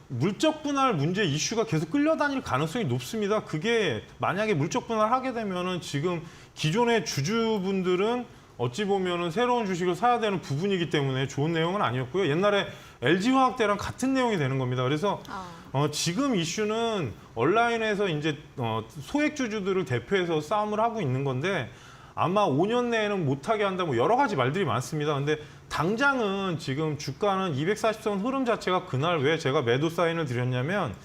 [SPEAKER 2] 물적 분할 문제 이슈가 계속 끌려다닐 가능성이 높습니다. 그게 만약에 물적 분할하게 되면은 지금 기존의 주주분들은 어찌 보면은 새로운 주식을 사야 되는 부분이기 때문에 좋은 내용은 아니었고요. 옛날에 LG화학 때랑 같은 내용이 되는 겁니다. 그래서 지금 이슈는 온라인에서 이제 소액 주주들을 대표해서 싸움을 하고 있는 건데 아마 5년 내에는 못하게 한다 뭐 여러 가지 말들이 많습니다. 근데 당장은 지금 주가는 240선 흐름 자체가 그날 왜 제가 매도 사인을 드렸냐면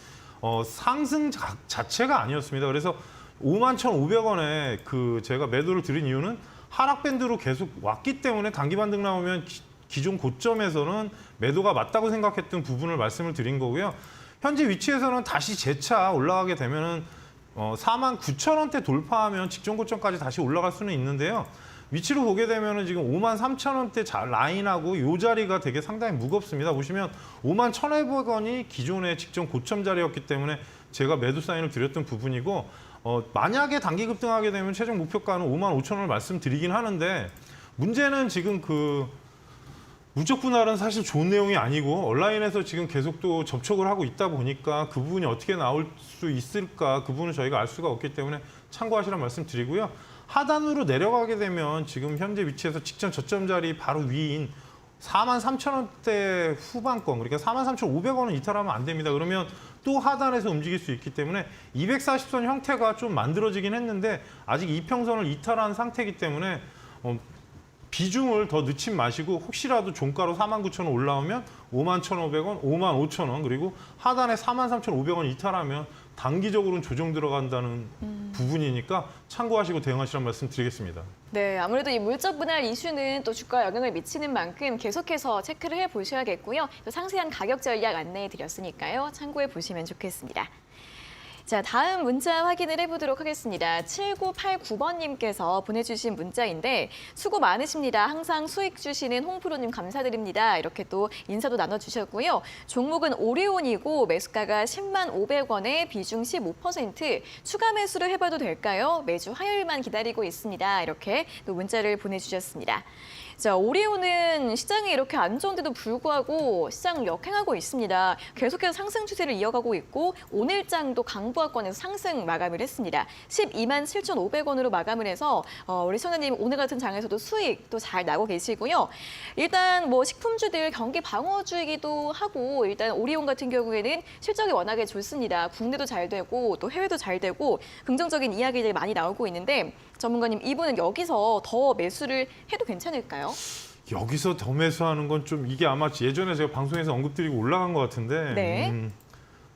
[SPEAKER 2] 상승 자체가 아니었습니다. 그래서 51,500원에 그 제가 매도를 드린 이유는 하락 밴드로 계속 왔기 때문에 단기 반등 나오면 기존 고점에서는 매도가 맞다고 생각했던 부분을 말씀을 드린 거고요. 현재 위치에서는 다시 재차 올라가게 되면은 49,000원대 돌파하면 직전 고점까지 다시 올라갈 수는 있는데요. 위치로 보게 되면은 지금 53,000원대 라인하고 이 자리가 되게 상당히 무겁습니다. 보시면 51,100원이 기존의 직전 고점 자리였기 때문에 제가 매도 사인을 드렸던 부분이고 만약에 단기 급등하게 되면 최종 목표가는 55,000원을 말씀드리긴 하는데 문제는 지금 그 물적 분할은 사실 좋은 내용이 아니고 온라인에서 지금 계속 또 접촉을 하고 있다 보니까 그 부분이 어떻게 나올 수 있을까 그 부분은 저희가 알 수가 없기 때문에 참고하시라는 말씀 드리고요. 하단으로 내려가게 되면 지금 현재 위치에서 직전 저점 자리 바로 위인 43,000원대 후반권, 그러니까 43,500원은 이탈하면 안 됩니다. 그러면 또 하단에서 움직일 수 있기 때문에 240선 형태가 좀 만들어지긴 했는데 아직 이평선을 이탈한 상태이기 때문에 비중을 더 넣지 마시고 혹시라도 종가로 49,000원 올라오면 51,500원, 55,000원 그리고 하단에 43,500원 이탈하면 단기적으로는 조정 들어간다는 부분이니까 참고하시고 대응하시라는 말씀 드리겠습니다.
[SPEAKER 1] 네, 아무래도 이 물적 분할 이슈는 또 주가에 영향을 미치는 만큼 계속해서 체크를 해보셔야겠고요. 또 상세한 가격 전략 안내해 드렸으니까요. 참고해 보시면 좋겠습니다. 자, 다음 문자 확인을 해보도록 하겠습니다. 7989번님께서 보내주신 문자인데 수고 많으십니다. 항상 수익 주시는 홍프로님 감사드립니다. 이렇게 또 인사도 나눠주셨고요. 종목은 오리온이고 매수가가 10만 500원에 비중 15%. 추가 매수를 해봐도 될까요? 매주 화요일만 기다리고 있습니다. 이렇게 또 문자를 보내주셨습니다. 자, 오리온은 시장이 이렇게 안 좋은데도 불구하고 시장 역행하고 있습니다. 계속해서 상승 추세를 이어가고 있고 오늘장도 강보합권에서 상승 마감을 했습니다. 12만 7,500원으로 마감을 해서 우리 선생님 오늘 같은 장에서도 수익 또 잘 나고 계시고요. 일단 뭐 식품주들 경기 방어주이기도 하고 일단 오리온 같은 경우에는 실적이 워낙에 좋습니다. 국내도 잘 되고 또 해외도 잘 되고 긍정적인 이야기들이 많이 나오고 있는데 전문가님 이분은 여기서 더 매수를 해도 괜찮을까요?
[SPEAKER 2] 여기서 더 매수하는 건 좀 이게 아마 예전에 제가 방송에서 언급드리고 올라간 것 같은데
[SPEAKER 1] 네.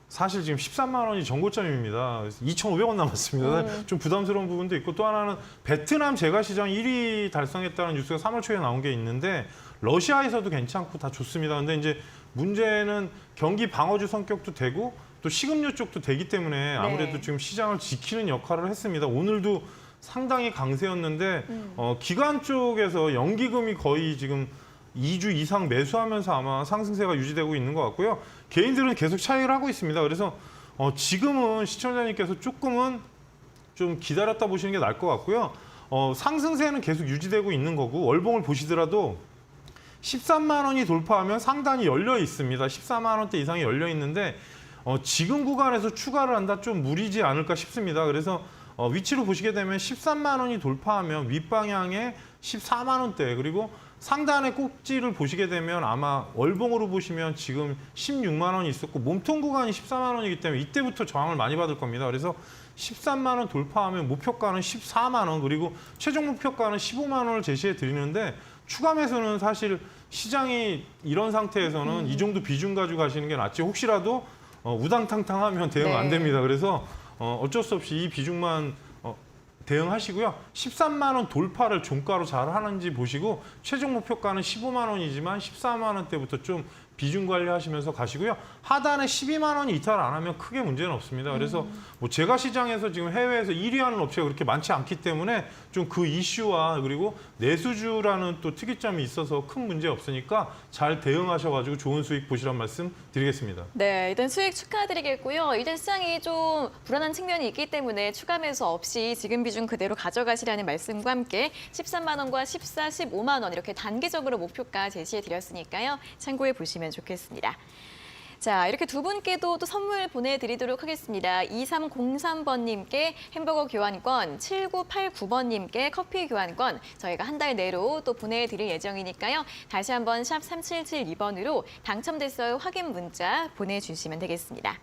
[SPEAKER 2] 사실 지금 13만 원이 전고점입니다. 2,500원 남았습니다. 좀 부담스러운 부분도 있고 또 하나는 베트남 제과시장 1위 달성했다는 뉴스가 3월 초에 나온 게 있는데 러시아에서도 괜찮고 다 좋습니다. 근데 이제 문제는 경기 방어주 성격도 되고 또 식음료 쪽도 되기 때문에 아무래도
[SPEAKER 1] 네.
[SPEAKER 2] 지금 시장을 지키는 역할을 했습니다. 오늘도 상당히 강세였는데 기관 쪽에서 연기금이 거의 지금 2주 이상 매수하면서 아마 상승세가 유지되고 있는 것 같고요. 개인들은 계속 차익을 하고 있습니다. 그래서 지금은 시청자님께서 조금은 좀 기다렸다 보시는 게 나을 것 같고요. 상승세는 계속 유지되고 있는 거고 월봉을 보시더라도 13만 원이 돌파하면 상단이 열려 있습니다. 14만 원대 이상이 열려 있는데 지금 구간에서 추가를 한다 좀 무리지 않을까 싶습니다. 그래서 위치로 보시게 되면 13만 원이 돌파하면 윗방향에 14만 원대 그리고 상단의 꼭지를 보시게 되면 아마 월봉으로 보시면 지금 16만 원이 있었고 몸통 구간이 14만 원이기 때문에 이때부터 저항을 많이 받을 겁니다. 그래서 13만 원 돌파하면 목표가는 14만 원 그리고 최종 목표가는 15만 원을 제시해 드리는데 추가 매수는 사실 시장이 이런 상태에서는 이 정도 비중 가지고 가시는 게 낫지 혹시라도 우당탕탕하면 대응 안 됩니다. 그래서 어쩔 수 없이 이 비중만 대응하시고요. 13만 원 돌파를 종가로 잘 하는지 보시고 최종 목표가는 15만 원이지만 14만 원대부터 좀 비중 관리하시면서 가시고요. 하단에 12만 원이 이탈 안 하면 크게 문제는 없습니다. 그래서 뭐 제가 시장에서 지금 해외에서 1위 하는 업체가 그렇게 많지 않기 때문에 좀 그 이슈와 그리고 내수주라는 또 특이점이 있어서 큰 문제 없으니까 잘 대응하셔가지고 좋은 수익 보시란 말씀 드리겠습니다.
[SPEAKER 1] 네, 일단 수익 축하드리겠고요. 일단 시장이 좀 불안한 측면이 있기 때문에 추가 매수 없이 지금 비중 그대로 가져가시라는 말씀과 함께 13만 원과 14, 15만 원 이렇게 단기적으로 목표가 제시해 드렸으니까요. 참고해 보시면 좋겠습니다. 자, 이렇게 두 분께도 또 선물 보내드리도록 하겠습니다. 2303번님께 햄버거 교환권, 7989번님께 커피 교환권 저희가 한 달 내로 또 보내드릴 예정이니까요. 다시 한번 샵 3772번으로 당첨됐어요 확인 문자 보내주시면 되겠습니다.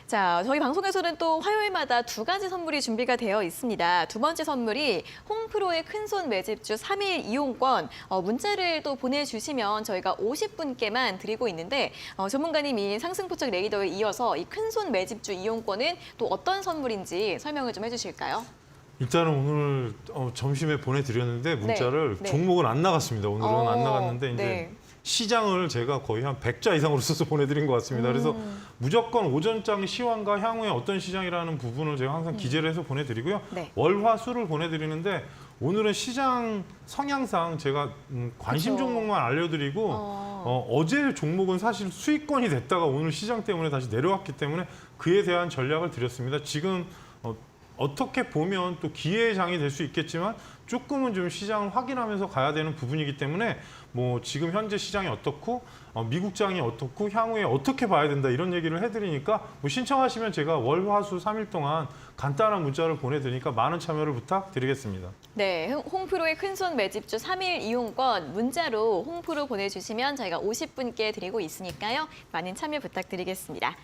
[SPEAKER 1] 자, 저희 방송에서는 또 화요일마다 두 가지 선물이 준비가 되어 있습니다. 두 번째 선물이 홍프로의 큰손 매집주 3일 이용권 문자를 또 보내주시면 저희가 50분께만 드리고 있는데 전문가님이 상승포착 레이더에 이어서 이 큰손 매집주 이용권은 또 어떤 선물인지 설명을 좀 해주실까요?
[SPEAKER 2] 일단은 오늘 점심에 보내드렸는데 문자를
[SPEAKER 1] 네.
[SPEAKER 2] 종목은 안 나갔습니다. 오늘은 안 나갔는데 이제
[SPEAKER 1] 네.
[SPEAKER 2] 시장을 제가 거의 한 100자 이상으로 써서 보내드린 것 같습니다. 그래서 무조건 오전장 시황과 향후에 어떤 시장이라는 부분을 제가 항상 기재를 해서 보내드리고요.
[SPEAKER 1] 네.
[SPEAKER 2] 월화수를 보내드리는데 오늘은 시장 성향상 제가 관심
[SPEAKER 1] 그쵸.
[SPEAKER 2] 종목만 알려드리고 어제 종목은 사실 수익권이 됐다가 오늘 시장 때문에 다시 내려왔기 때문에 그에 대한 전략을 드렸습니다. 지금 어떻게 보면 또 기회의 장이 될 수 있겠지만 조금은 좀 시장을 확인하면서 가야 되는 부분이기 때문에 뭐 지금 현재 시장이 어떻고 미국장이 어떻고 향후에 어떻게 봐야 된다 이런 얘기를 해드리니까 뭐 신청하시면 제가 월, 화, 수 3일 동안 간단한 문자를 보내드리니까 많은 참여를 부탁드리겠습니다.
[SPEAKER 1] 네, 홍프로의 큰손 매집주 3일 이용권 문자로 홍프로 보내주시면 저희가 50분께 드리고 있으니까요. 많은 참여 부탁드리겠습니다.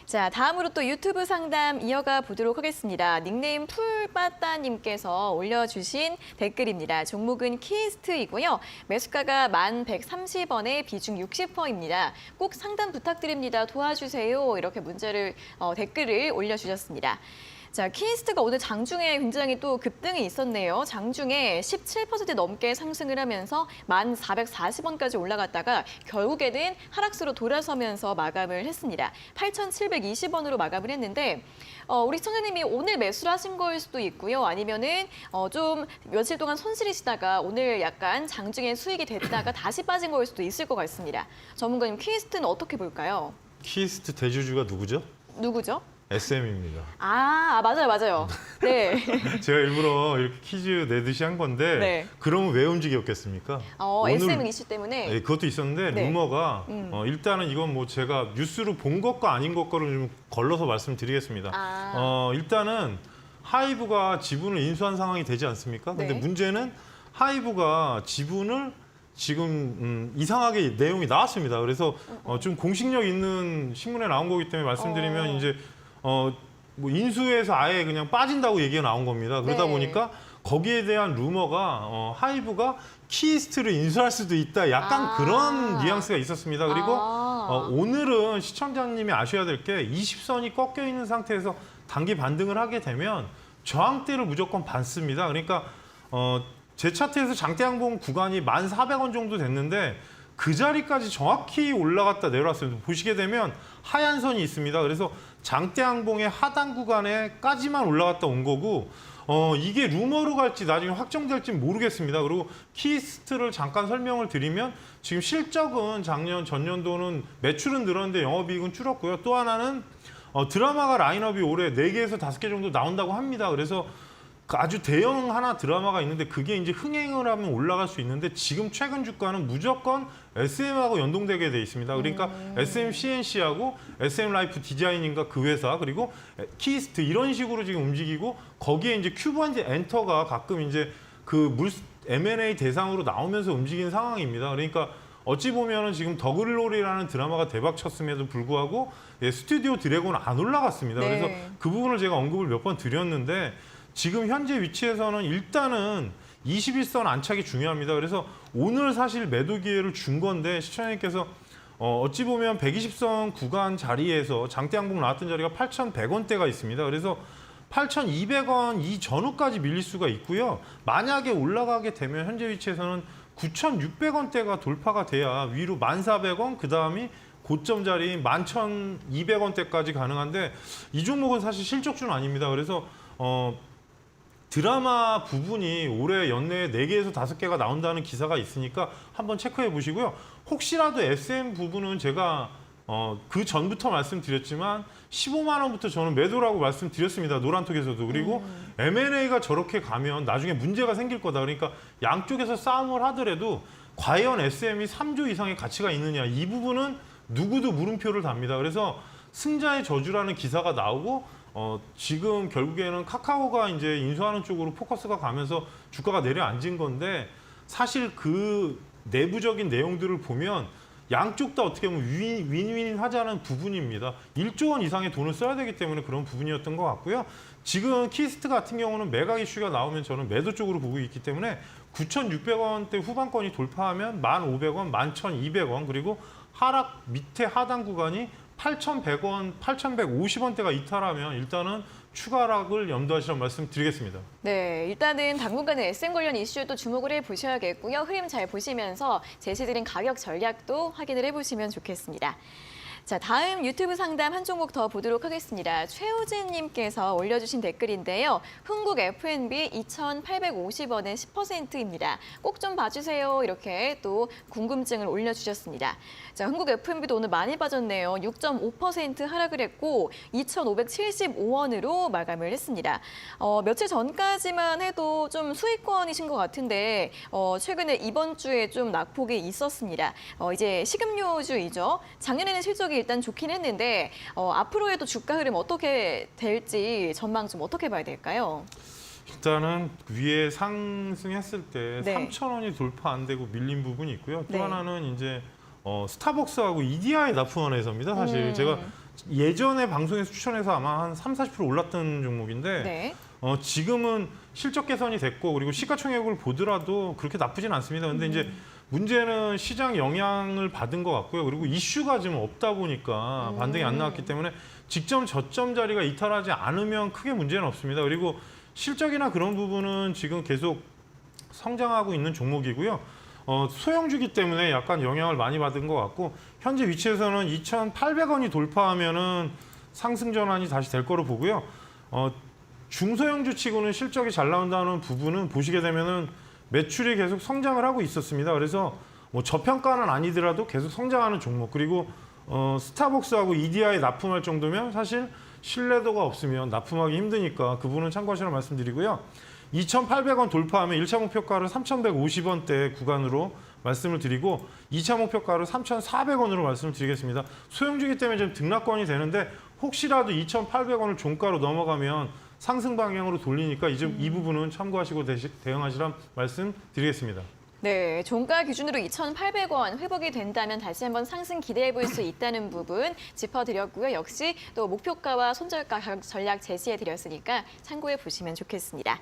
[SPEAKER 1] 자, 다음으로 또 유튜브 상담 이어가 보도록 하겠습니다. 닉네임 풀빠따님께서 올려주신 댓글입니다. 종목은 키스트이고요. 매수가가 1130원에 비중 60%입니다. 꼭 상담 부탁드립니다. 도와주세요. 이렇게 문자를 댓글을 올려주셨습니다. 자, 키스트가 오늘 장중에 굉장히 또 급등이 있었네요. 장중에 17% 넘게 상승을 하면서 1,440원까지 올라갔다가 결국에는 하락세로 돌아서면서 마감을 했습니다. 8,720원으로 마감을 했는데 우리 시청자님이 오늘 매수를 하신 거일 수도 있고요. 아니면은 좀 며칠 동안 손실이시다가 오늘 약간 장중에 수익이 됐다가 다시 빠진 거일 수도 있을 것 같습니다. 전문가님, 키스트는 어떻게 볼까요?
[SPEAKER 2] 키스트 대주주가 누구죠?
[SPEAKER 1] 누구죠?
[SPEAKER 2] SM입니다.
[SPEAKER 1] 맞아요. 네.
[SPEAKER 2] 제가 일부러 이렇게 퀴즈 내듯이 한 건데
[SPEAKER 1] 네.
[SPEAKER 2] 그러면 왜 움직였겠습니까?
[SPEAKER 1] SM 이슈 때문에.
[SPEAKER 2] 네, 그것도 있었는데
[SPEAKER 1] 네.
[SPEAKER 2] 루머가 일단은 이건 뭐 제가 뉴스로 본 것과 아닌 것과를 좀 걸러서 말씀드리겠습니다. 일단은 하이브가 지분을 인수한 상황이 되지 않습니까? 근데
[SPEAKER 1] 네.
[SPEAKER 2] 문제는 하이브가 지분을 지금 이상하게 내용이 나왔습니다. 그래서 좀 공식력 있는 신문에 나온 거기 때문에 말씀드리면 이제 뭐 인수해서 아예 그냥 빠진다고 얘기가 나온 겁니다. 그러다
[SPEAKER 1] 네.
[SPEAKER 2] 보니까 거기에 대한 루머가 하이브가 키스트를 인수할 수도 있다. 약간 그런 뉘앙스가 있었습니다. 그리고 오늘은 시청자님이 아셔야 될 게 20선이 꺾여 있는 상태에서 단기 반등을 하게 되면 저항대를 무조건 받습니다. 그러니까 제 차트에서 장대양봉 구간이 1,400원 정도 됐는데 그 자리까지 정확히 올라갔다 내려왔어요. 보시게 되면 하얀 선이 있습니다. 그래서 장대양봉의 하단 구간에까지만 올라갔다 온 거고 이게 루머로 갈지 나중에 확정될지 모르겠습니다. 그리고 키스트를 잠깐 설명을 드리면 지금 실적은 작년 전년도는 매출은 늘었는데 영업이익은 줄었고요. 또 하나는 드라마가 라인업이 올해 4개에서 5개 정도 나온다고 합니다. 그래서 아주 대형 하나 드라마가 있는데 그게 이제 흥행을 하면 올라갈 수 있는데 지금 최근 주가는 무조건 SM하고 연동되게 돼 있습니다. 그러니까 SM CNC하고 SM 라이프 디자인인가 그 회사 그리고 키스트 이런 식으로 지금 움직이고 거기에 이제 큐브 엔터가 가끔 이제 그 M&A 대상으로 나오면서 움직이는 상황입니다. 그러니까 어찌 보면은 지금 더글로리라는 드라마가 대박 쳤음에도 불구하고 스튜디오 드래곤 안 올라갔습니다.
[SPEAKER 1] 네.
[SPEAKER 2] 그래서 그 부분을 제가 언급을 몇 번 드렸는데 지금 현재 위치에서는 일단은 21선 안착이 중요합니다. 그래서 오늘 사실 매도 기회를 준 건데 시청자님께서 어찌 보면 120선 구간 자리에서 장대양봉 나왔던 자리가 8,100원대가 있습니다. 그래서 8,200원 이 전후까지 밀릴 수가 있고요. 만약에 올라가게 되면 현재 위치에서는 9,600원대가 돌파가 돼야 위로 1,400원 그 다음이 고점 자리인 11,200원대까지 가능한데 이 종목은 사실 실적주는 아닙니다. 그래서 드라마 부분이 올해 연내에 4개에서 5개가 나온다는 기사가 있으니까 한번 체크해 보시고요. 혹시라도 SM 부분은 제가 그 전부터 말씀드렸지만 15만 원부터 저는 매도라고 말씀드렸습니다. 노란톡에서도. 그리고 M&A가 저렇게 가면 나중에 문제가 생길 거다. 그러니까 양쪽에서 싸움을 하더라도 과연 SM이 3조 이상의 가치가 있느냐. 이 부분은 누구도 물음표를 답니다. 그래서 승자의 저주라는 기사가 나오고 지금 결국에는 카카오가 이제 인수하는 쪽으로 포커스가 가면서 주가가 내려앉은 건데 사실 그 내부적인 내용들을 보면 양쪽 다 어떻게 보면 윈윈 하자는 부분입니다. 1조 원 이상의 돈을 써야 되기 때문에 그런 부분이었던 것 같고요. 지금 키스트 같은 경우는 매각 이슈가 나오면 저는 매도 쪽으로 보고 있기 때문에 9,600원대 후반권이 돌파하면 1,500원, 11,200원 그리고 하락 밑에 하단 구간이 8,100원, 8,150원대가 이탈하면 일단은 추가 하락을 염두하시라는 말씀 드리겠습니다.
[SPEAKER 1] 네, 일단은 당분간은 SM 관련 이슈도 주목을 해보셔야겠고요. 흐름 잘 보시면서 제시드린 가격 전략도 확인을 해보시면 좋겠습니다. 자, 다음 유튜브 상담 한 종목 더 보도록 하겠습니다. 최우진님께서 올려주신 댓글인데요. 흥국 F&B 2,850원에 10%입니다. 꼭 좀 봐주세요. 이렇게 또 궁금증을 올려주셨습니다. 자, 흥국 F&B도 오늘 많이 빠졌네요. 6.5% 하락을 했고 2,575원으로 마감을 했습니다. 며칠 전까지만 해도 좀 수익권이신 것 같은데 최근에 이번 주에 좀 낙폭이 있었습니다. 이제 식음료주이죠. 작년에는 실적이 일단 좋긴 했는데 앞으로의 또 주가 흐름 어떻게 될지 전망 좀 어떻게 봐야 될까요?
[SPEAKER 2] 일단은 위에 상승했을 때
[SPEAKER 1] 네.
[SPEAKER 2] 3,000원이 돌파 안 되고 밀린 부분이 있고요. 또
[SPEAKER 1] 네.
[SPEAKER 2] 하나는 이제 스타벅스하고 EDI 납품원에서입니다. 사실 제가 예전에 방송에서 추천해서 아마 한 30-40% 올랐던 종목인데
[SPEAKER 1] 네.
[SPEAKER 2] 지금은 실적 개선이 됐고 그리고 시가총액을 보더라도 그렇게 나쁘진 않습니다. 근데 이제 문제는 시장 영향을 받은 것 같고요. 그리고 이슈가 지금 없다 보니까 반등이 안 나왔기 때문에 직전 저점 자리가 이탈하지 않으면 크게 문제는 없습니다. 그리고 실적이나 그런 부분은 지금 계속 성장하고 있는 종목이고요. 소형주기 때문에 약간 영향을 많이 받은 것 같고 현재 위치에서는 2,800원이 돌파하면은 상승 전환이 다시 될 거로 보고요. 중소형주 치고는 실적이 잘 나온다는 부분은 보시게 되면은 매출이 계속 성장을 하고 있었습니다. 그래서 뭐 저평가는 아니더라도 계속 성장하는 종목 그리고 스타벅스하고 EDI 납품할 정도면 사실 신뢰도가 없으면 납품하기 힘드니까 그 부분은 참고하시라고 말씀드리고요. 2,800원 돌파하면 1차 목표가를 3,150원대 구간으로 말씀을 드리고 2차 목표가를 3,400원으로 말씀을 드리겠습니다. 소형주기 때문에 좀 등락권이 되는데 혹시라도 2,800원을 종가로 넘어가면 상승 방향으로 돌리니까 이 부분은 참고하시고 대응하시란 말씀 드리겠습니다.
[SPEAKER 1] 네, 종가 기준으로 2,800원 회복이 된다면 다시 한번 상승 기대해 볼 수 있다는 부분 짚어드렸고요. 역시 또 목표가와 손절가 가격 전략 제시해 드렸으니까 참고해 보시면 좋겠습니다.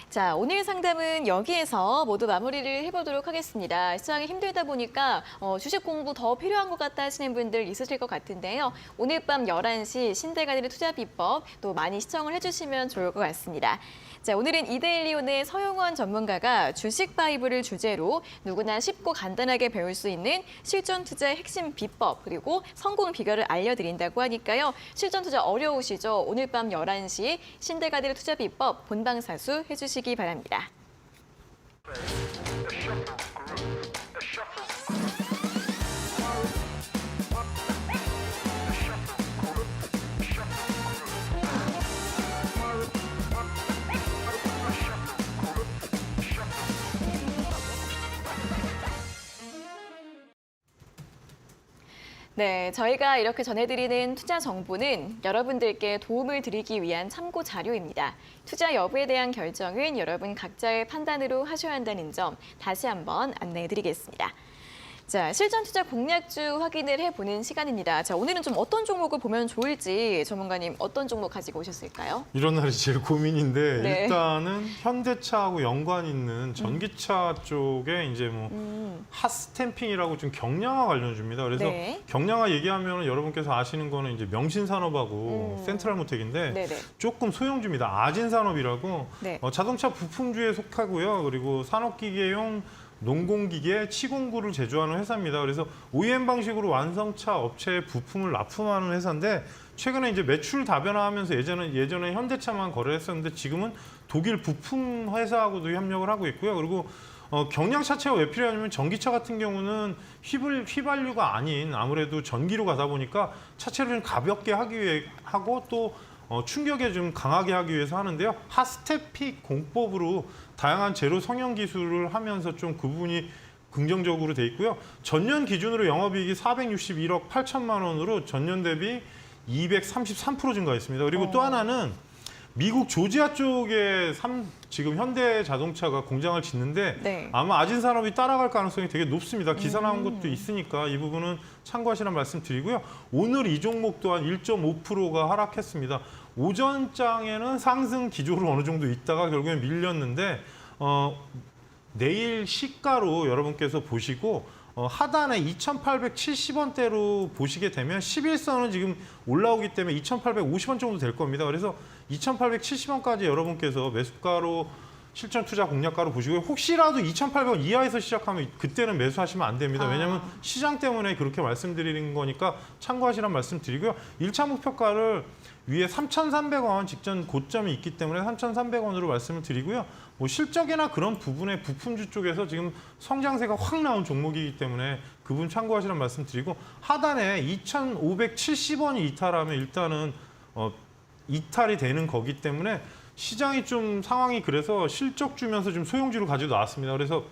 [SPEAKER 1] 자, 오늘 상담은 여기에서 모두 마무리를 해보도록 하겠습니다. 시장이 힘들다 보니까 주식 공부 더 필요한 것 같다 하시는 분들 있으실 것 같은데요. 오늘 밤 11시 신대가들의 투자 비법 또 많이 시청을 해주시면 좋을 것 같습니다. 자, 오늘은 이데일리온의 서용원 전문가가 주식 바이블을 주제로 누구나 쉽고 간단하게 배울 수 있는 실전 투자의 핵심 비법 그리고 성공 비결을 알려드린다고 하니까요. 실전 투자 어려우시죠? 오늘 밤 11시 신대가들의 투자 비법 본방사수 해주시기 바랍니다. 네, 저희가 이렇게 전해드리는 투자 정보는 여러분들께 도움을 드리기 위한 참고 자료입니다. 투자 여부에 대한 결정은 여러분 각자의 판단으로 하셔야 한다는 점 다시 한번 안내해드리겠습니다. 자, 실전 투자 공략주 확인을 해보는 시간입니다. 자, 오늘은 좀 어떤 종목을 보면 좋을지 전문가님 어떤 종목 가지고 오셨을까요?
[SPEAKER 2] 이런 날이 제일 고민인데
[SPEAKER 1] 네.
[SPEAKER 2] 일단은 현대차하고 연관 있는 전기차 쪽에 이제 뭐 핫스탬핑이라고 좀 경량화 관련주입니다. 그래서
[SPEAKER 1] 네.
[SPEAKER 2] 경량화 얘기하면 여러분께서 아시는 거는 이제 명신산업하고 센트럴모텍인데
[SPEAKER 1] 네네.
[SPEAKER 2] 조금 소형주입니다. 아진산업이라고
[SPEAKER 1] 네.
[SPEAKER 2] 자동차 부품주에 속하고요. 그리고 산업기계용 농공기계 치공구를 제조하는 회사입니다. 그래서 OEM 방식으로 완성차 업체에 부품을 납품하는 회사인데 최근에 이제 매출 다변화하면서 예전에 현대차만 거래했었는데 지금은 독일 부품 회사하고도 협력을 하고 있고요. 그리고 경량 차체가 왜 필요하냐면 전기차 같은 경우는 휘발유가 아닌 아무래도 전기로 가다 보니까 차체를 좀 가볍게 하기 위해 하고 또 충격에 좀 강하게 하기 위해서 하는데요. 핫스태픽 공법으로 다양한 제로 성형 기술을 하면서 좀 그 부분이 긍정적으로 돼 있고요. 전년 기준으로 영업이익이 461억 8천만 원으로 전년 대비 233% 증가했습니다. 그리고 또 하나는 미국 조지아 쪽에 지금 현대 자동차가 공장을 짓는데
[SPEAKER 1] 네.
[SPEAKER 2] 아마 아진산업이 따라갈 가능성이 되게 높습니다. 기사 나온 것도 있으니까 이 부분은 참고하시라는 말씀 드리고요. 오늘 이 종목 또한 1.5%가 하락했습니다. 오전장에는 상승 기조로 어느 정도 있다가 결국엔 밀렸는데 내일 시가로 여러분께서 보시고 하단에 2,870원대로 보시게 되면 11선은 지금 올라오기 때문에 2,850원 정도 될 겁니다. 그래서 2,870원까지 여러분께서 매수가로 실전 투자 공략가로 보시고요. 혹시라도 2,800원 이하에서 시작하면 그때는 매수하시면 안 됩니다. 왜냐하면 시장 때문에 그렇게 말씀드리는 거니까 참고하시란 말씀 드리고요. 1차 목표가를 위에 3,300원 직전 고점이 있기 때문에 3,300원으로 말씀을 드리고요. 뭐 실적이나 그런 부분의 부품주 쪽에서 지금 성장세가 확 나온 종목이기 때문에 그 부분 참고하시란 말씀 드리고 하단에 2,570원이 이탈하면 일단은 이탈이 되는 거기 때문에 시장이 좀 상황이 그래서 실적 주면서 좀 소용주로 가지고 나왔습니다. 그래서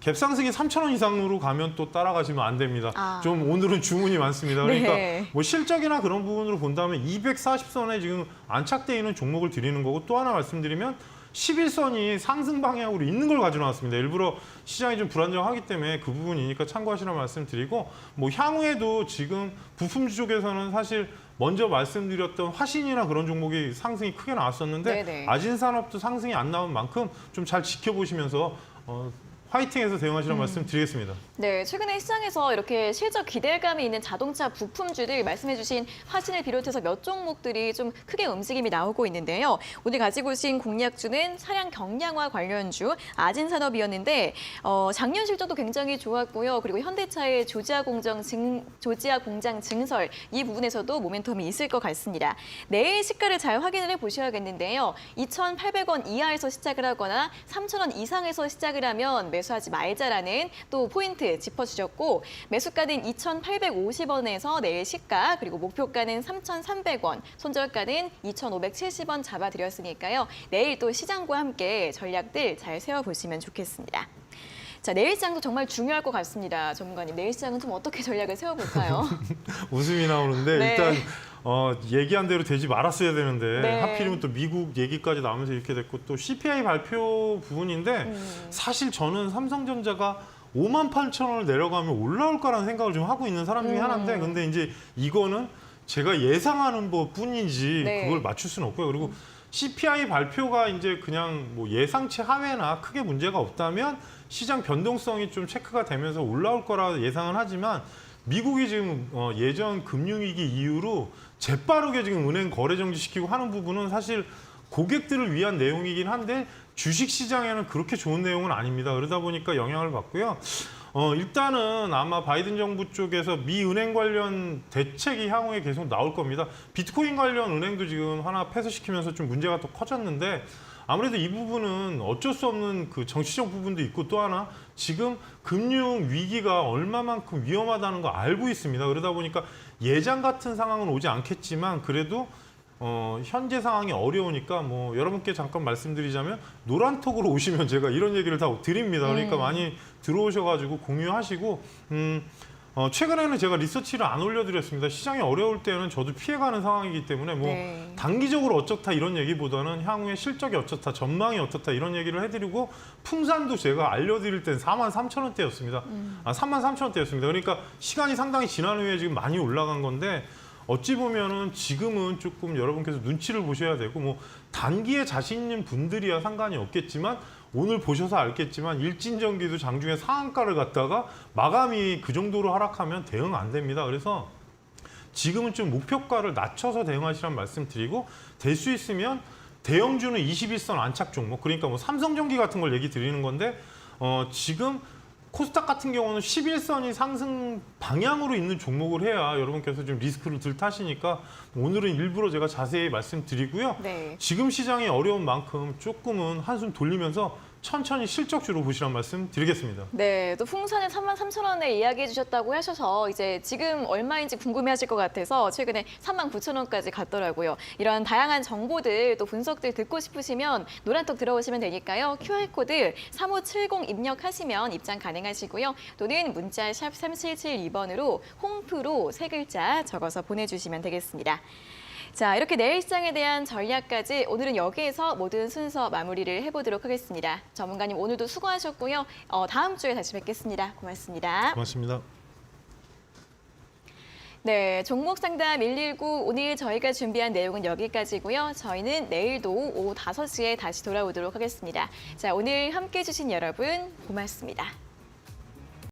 [SPEAKER 2] 갭상승이 3,000원 이상으로 가면 또 따라가시면 안 됩니다. 좀 오늘은 주문이 많습니다. 그러니까
[SPEAKER 1] 네.
[SPEAKER 2] 뭐 실적이나 그런 부분으로 본다면 240선에 지금 안착돼 있는 종목을 드리는 거고 또 하나 말씀드리면 11선이 상승 방향으로 있는 걸 가지고 나왔습니다. 일부러 시장이 좀 불안정하기 때문에 그 부분이니까 참고하시라는 말씀 드리고 뭐 향후에도 지금 부품주 쪽에서는 사실 먼저 말씀드렸던 화신이나 그런 종목이 상승이 크게 나왔었는데
[SPEAKER 1] 네네.
[SPEAKER 2] 아진산업도 상승이 안 나온 만큼 좀 잘 지켜보시면서 화이팅해서 대응하시라는 말씀 드리겠습니다.
[SPEAKER 1] 네, 최근에 시장에서 이렇게 실적 기대감이 있는 자동차 부품주들 말씀해주신 화신을 비롯해서 몇 종목들이 좀 크게 움직임이 나오고 있는데요. 오늘 가지고 오신 공략주는 차량 경량화 관련주 아진산업이었는데 작년 실적도 굉장히 좋았고요. 그리고 현대차의 조지아 공장 증설 이 부분에서도 모멘텀이 있을 것 같습니다. 내일 시가를 잘 확인을 해보셔야겠는데요. 2,800원 이하에서 시작을 하거나 3,000원 이상에서 시작을 하면 매수하지 말자라는 또 포인트 짚어주셨고 매수가는 2,850원에서 내일 시가 그리고 목표가는 3,300원, 손절가는 2,570원 잡아드렸으니까요. 내일 또 시장과 함께 전략들 잘 세워보시면 좋겠습니다. 자, 내일 시장도 정말 중요할 것 같습니다. 전문가님, 내일 시장은 좀 어떻게 전략을 세워볼까요?
[SPEAKER 2] 웃음이 나오는데
[SPEAKER 1] 네.
[SPEAKER 2] 일단 얘기한 대로 되지 말았어야 되는데
[SPEAKER 1] 네.
[SPEAKER 2] 하필이면 또 미국 얘기까지 나오면서 이렇게 됐고 또 CPI 발표 부분인데 사실 저는 삼성전자가 58,000원을 내려가면 올라올 거라는 생각을 좀 하고 있는 사람 중에 하나인데 근데 이제 이거는 제가 예상하는 것 뿐이지
[SPEAKER 1] 네.
[SPEAKER 2] 그걸 맞출 수는 없고요. 그리고 CPI 발표가 이제 그냥 뭐 예상치 하회나 크게 문제가 없다면 시장 변동성이 좀 체크가 되면서 올라올 거라 예상은 하지만 미국이 지금 예전 금융위기 이후로 재빠르게 지금 은행 거래 정지시키고 하는 부분은 사실 고객들을 위한 내용이긴 한데 주식시장에는 그렇게 좋은 내용은 아닙니다. 그러다 보니까 영향을 받고요. 일단은 아마 바이든 정부 쪽에서 미 은행 관련 대책이 향후에 계속 나올 겁니다. 비트코인 관련 은행도 지금 하나 폐쇄시키면서 좀 문제가 더 커졌는데 아무래도 이 부분은 어쩔 수 없는 그 정치적 부분도 있고 또 하나 지금 금융 위기가 얼마만큼 위험하다는 거 알고 있습니다. 그러다 보니까 예전 같은 상황은 오지 않겠지만 그래도 현재 상황이 어려우니까 뭐 여러분께 잠깐 말씀드리자면 노란톡으로 오시면 제가 이런 얘기를 다 드립니다. 그러니까 많이 들어오셔가지고 공유하시고 최근에는 제가 리서치를 안 올려드렸습니다. 시장이 어려울 때는 저도 피해가는 상황이기 때문에 뭐
[SPEAKER 1] 네.
[SPEAKER 2] 단기적으로 어쩌다 이런 얘기보다는 향후에 실적이 어쩌다 전망이 어떻다 이런 얘기를 해드리고 풍산도 제가 알려드릴 땐 43,000원대였습니다. 33,000원대였습니다. 그러니까 시간이 상당히 지난 후에 지금 많이 올라간 건데 어찌 보면은 지금은 조금 여러분께서 눈치를 보셔야 되고 뭐 단기에 자신 있는 분들이야 상관이 없겠지만 오늘 보셔서 알겠지만 일진전기도 장중에 상한가를 갖다가 마감이 그 정도로 하락하면 대응 안 됩니다. 그래서 지금은 좀 목표가를 낮춰서 대응하시란 말씀 드리고 될 수 있으면 대형주는 21선 안착 종목 그러니까 뭐 삼성전기 같은 걸 얘기 드리는 건데 지금 코스닥 같은 경우는 11선이 상승 방향으로 있는 종목을 해야 여러분께서 좀 리스크를 덜 타시니까 오늘은 일부러 제가 자세히 말씀드리고요.
[SPEAKER 1] 네.
[SPEAKER 2] 지금 시장이 어려운 만큼 조금은 한숨 돌리면서 천천히 실적주로 보시란 말씀 드리겠습니다.
[SPEAKER 1] 네, 또 풍산은 33,000원에 이야기해 주셨다고 하셔서 이제 지금 얼마인지 궁금해하실 것 같아서 최근에 39,000원까지 갔더라고요. 이런 다양한 정보들 또 분석들 듣고 싶으시면 노란톡 들어오시면 되니까요. QR코드 3570 입력하시면 입장 가능하시고요. 또는 문자 샵 3772번으로 홈프로 세 글자 적어서 보내주시면 되겠습니다. 자, 이렇게 내일 시장에 대한 전략까지 오늘은 여기에서 모든 순서 마무리를 해보도록 하겠습니다. 전문가님 오늘도 수고하셨고요. 다음 주에 다시 뵙겠습니다. 고맙습니다.
[SPEAKER 2] 고맙습니다.
[SPEAKER 1] 네, 종목 상담 119 오늘 저희가 준비한 내용은 여기까지고요. 저희는 내일도 오후 5시에 다시 돌아오도록 하겠습니다. 자, 오늘 함께해 주신 여러분 고맙습니다.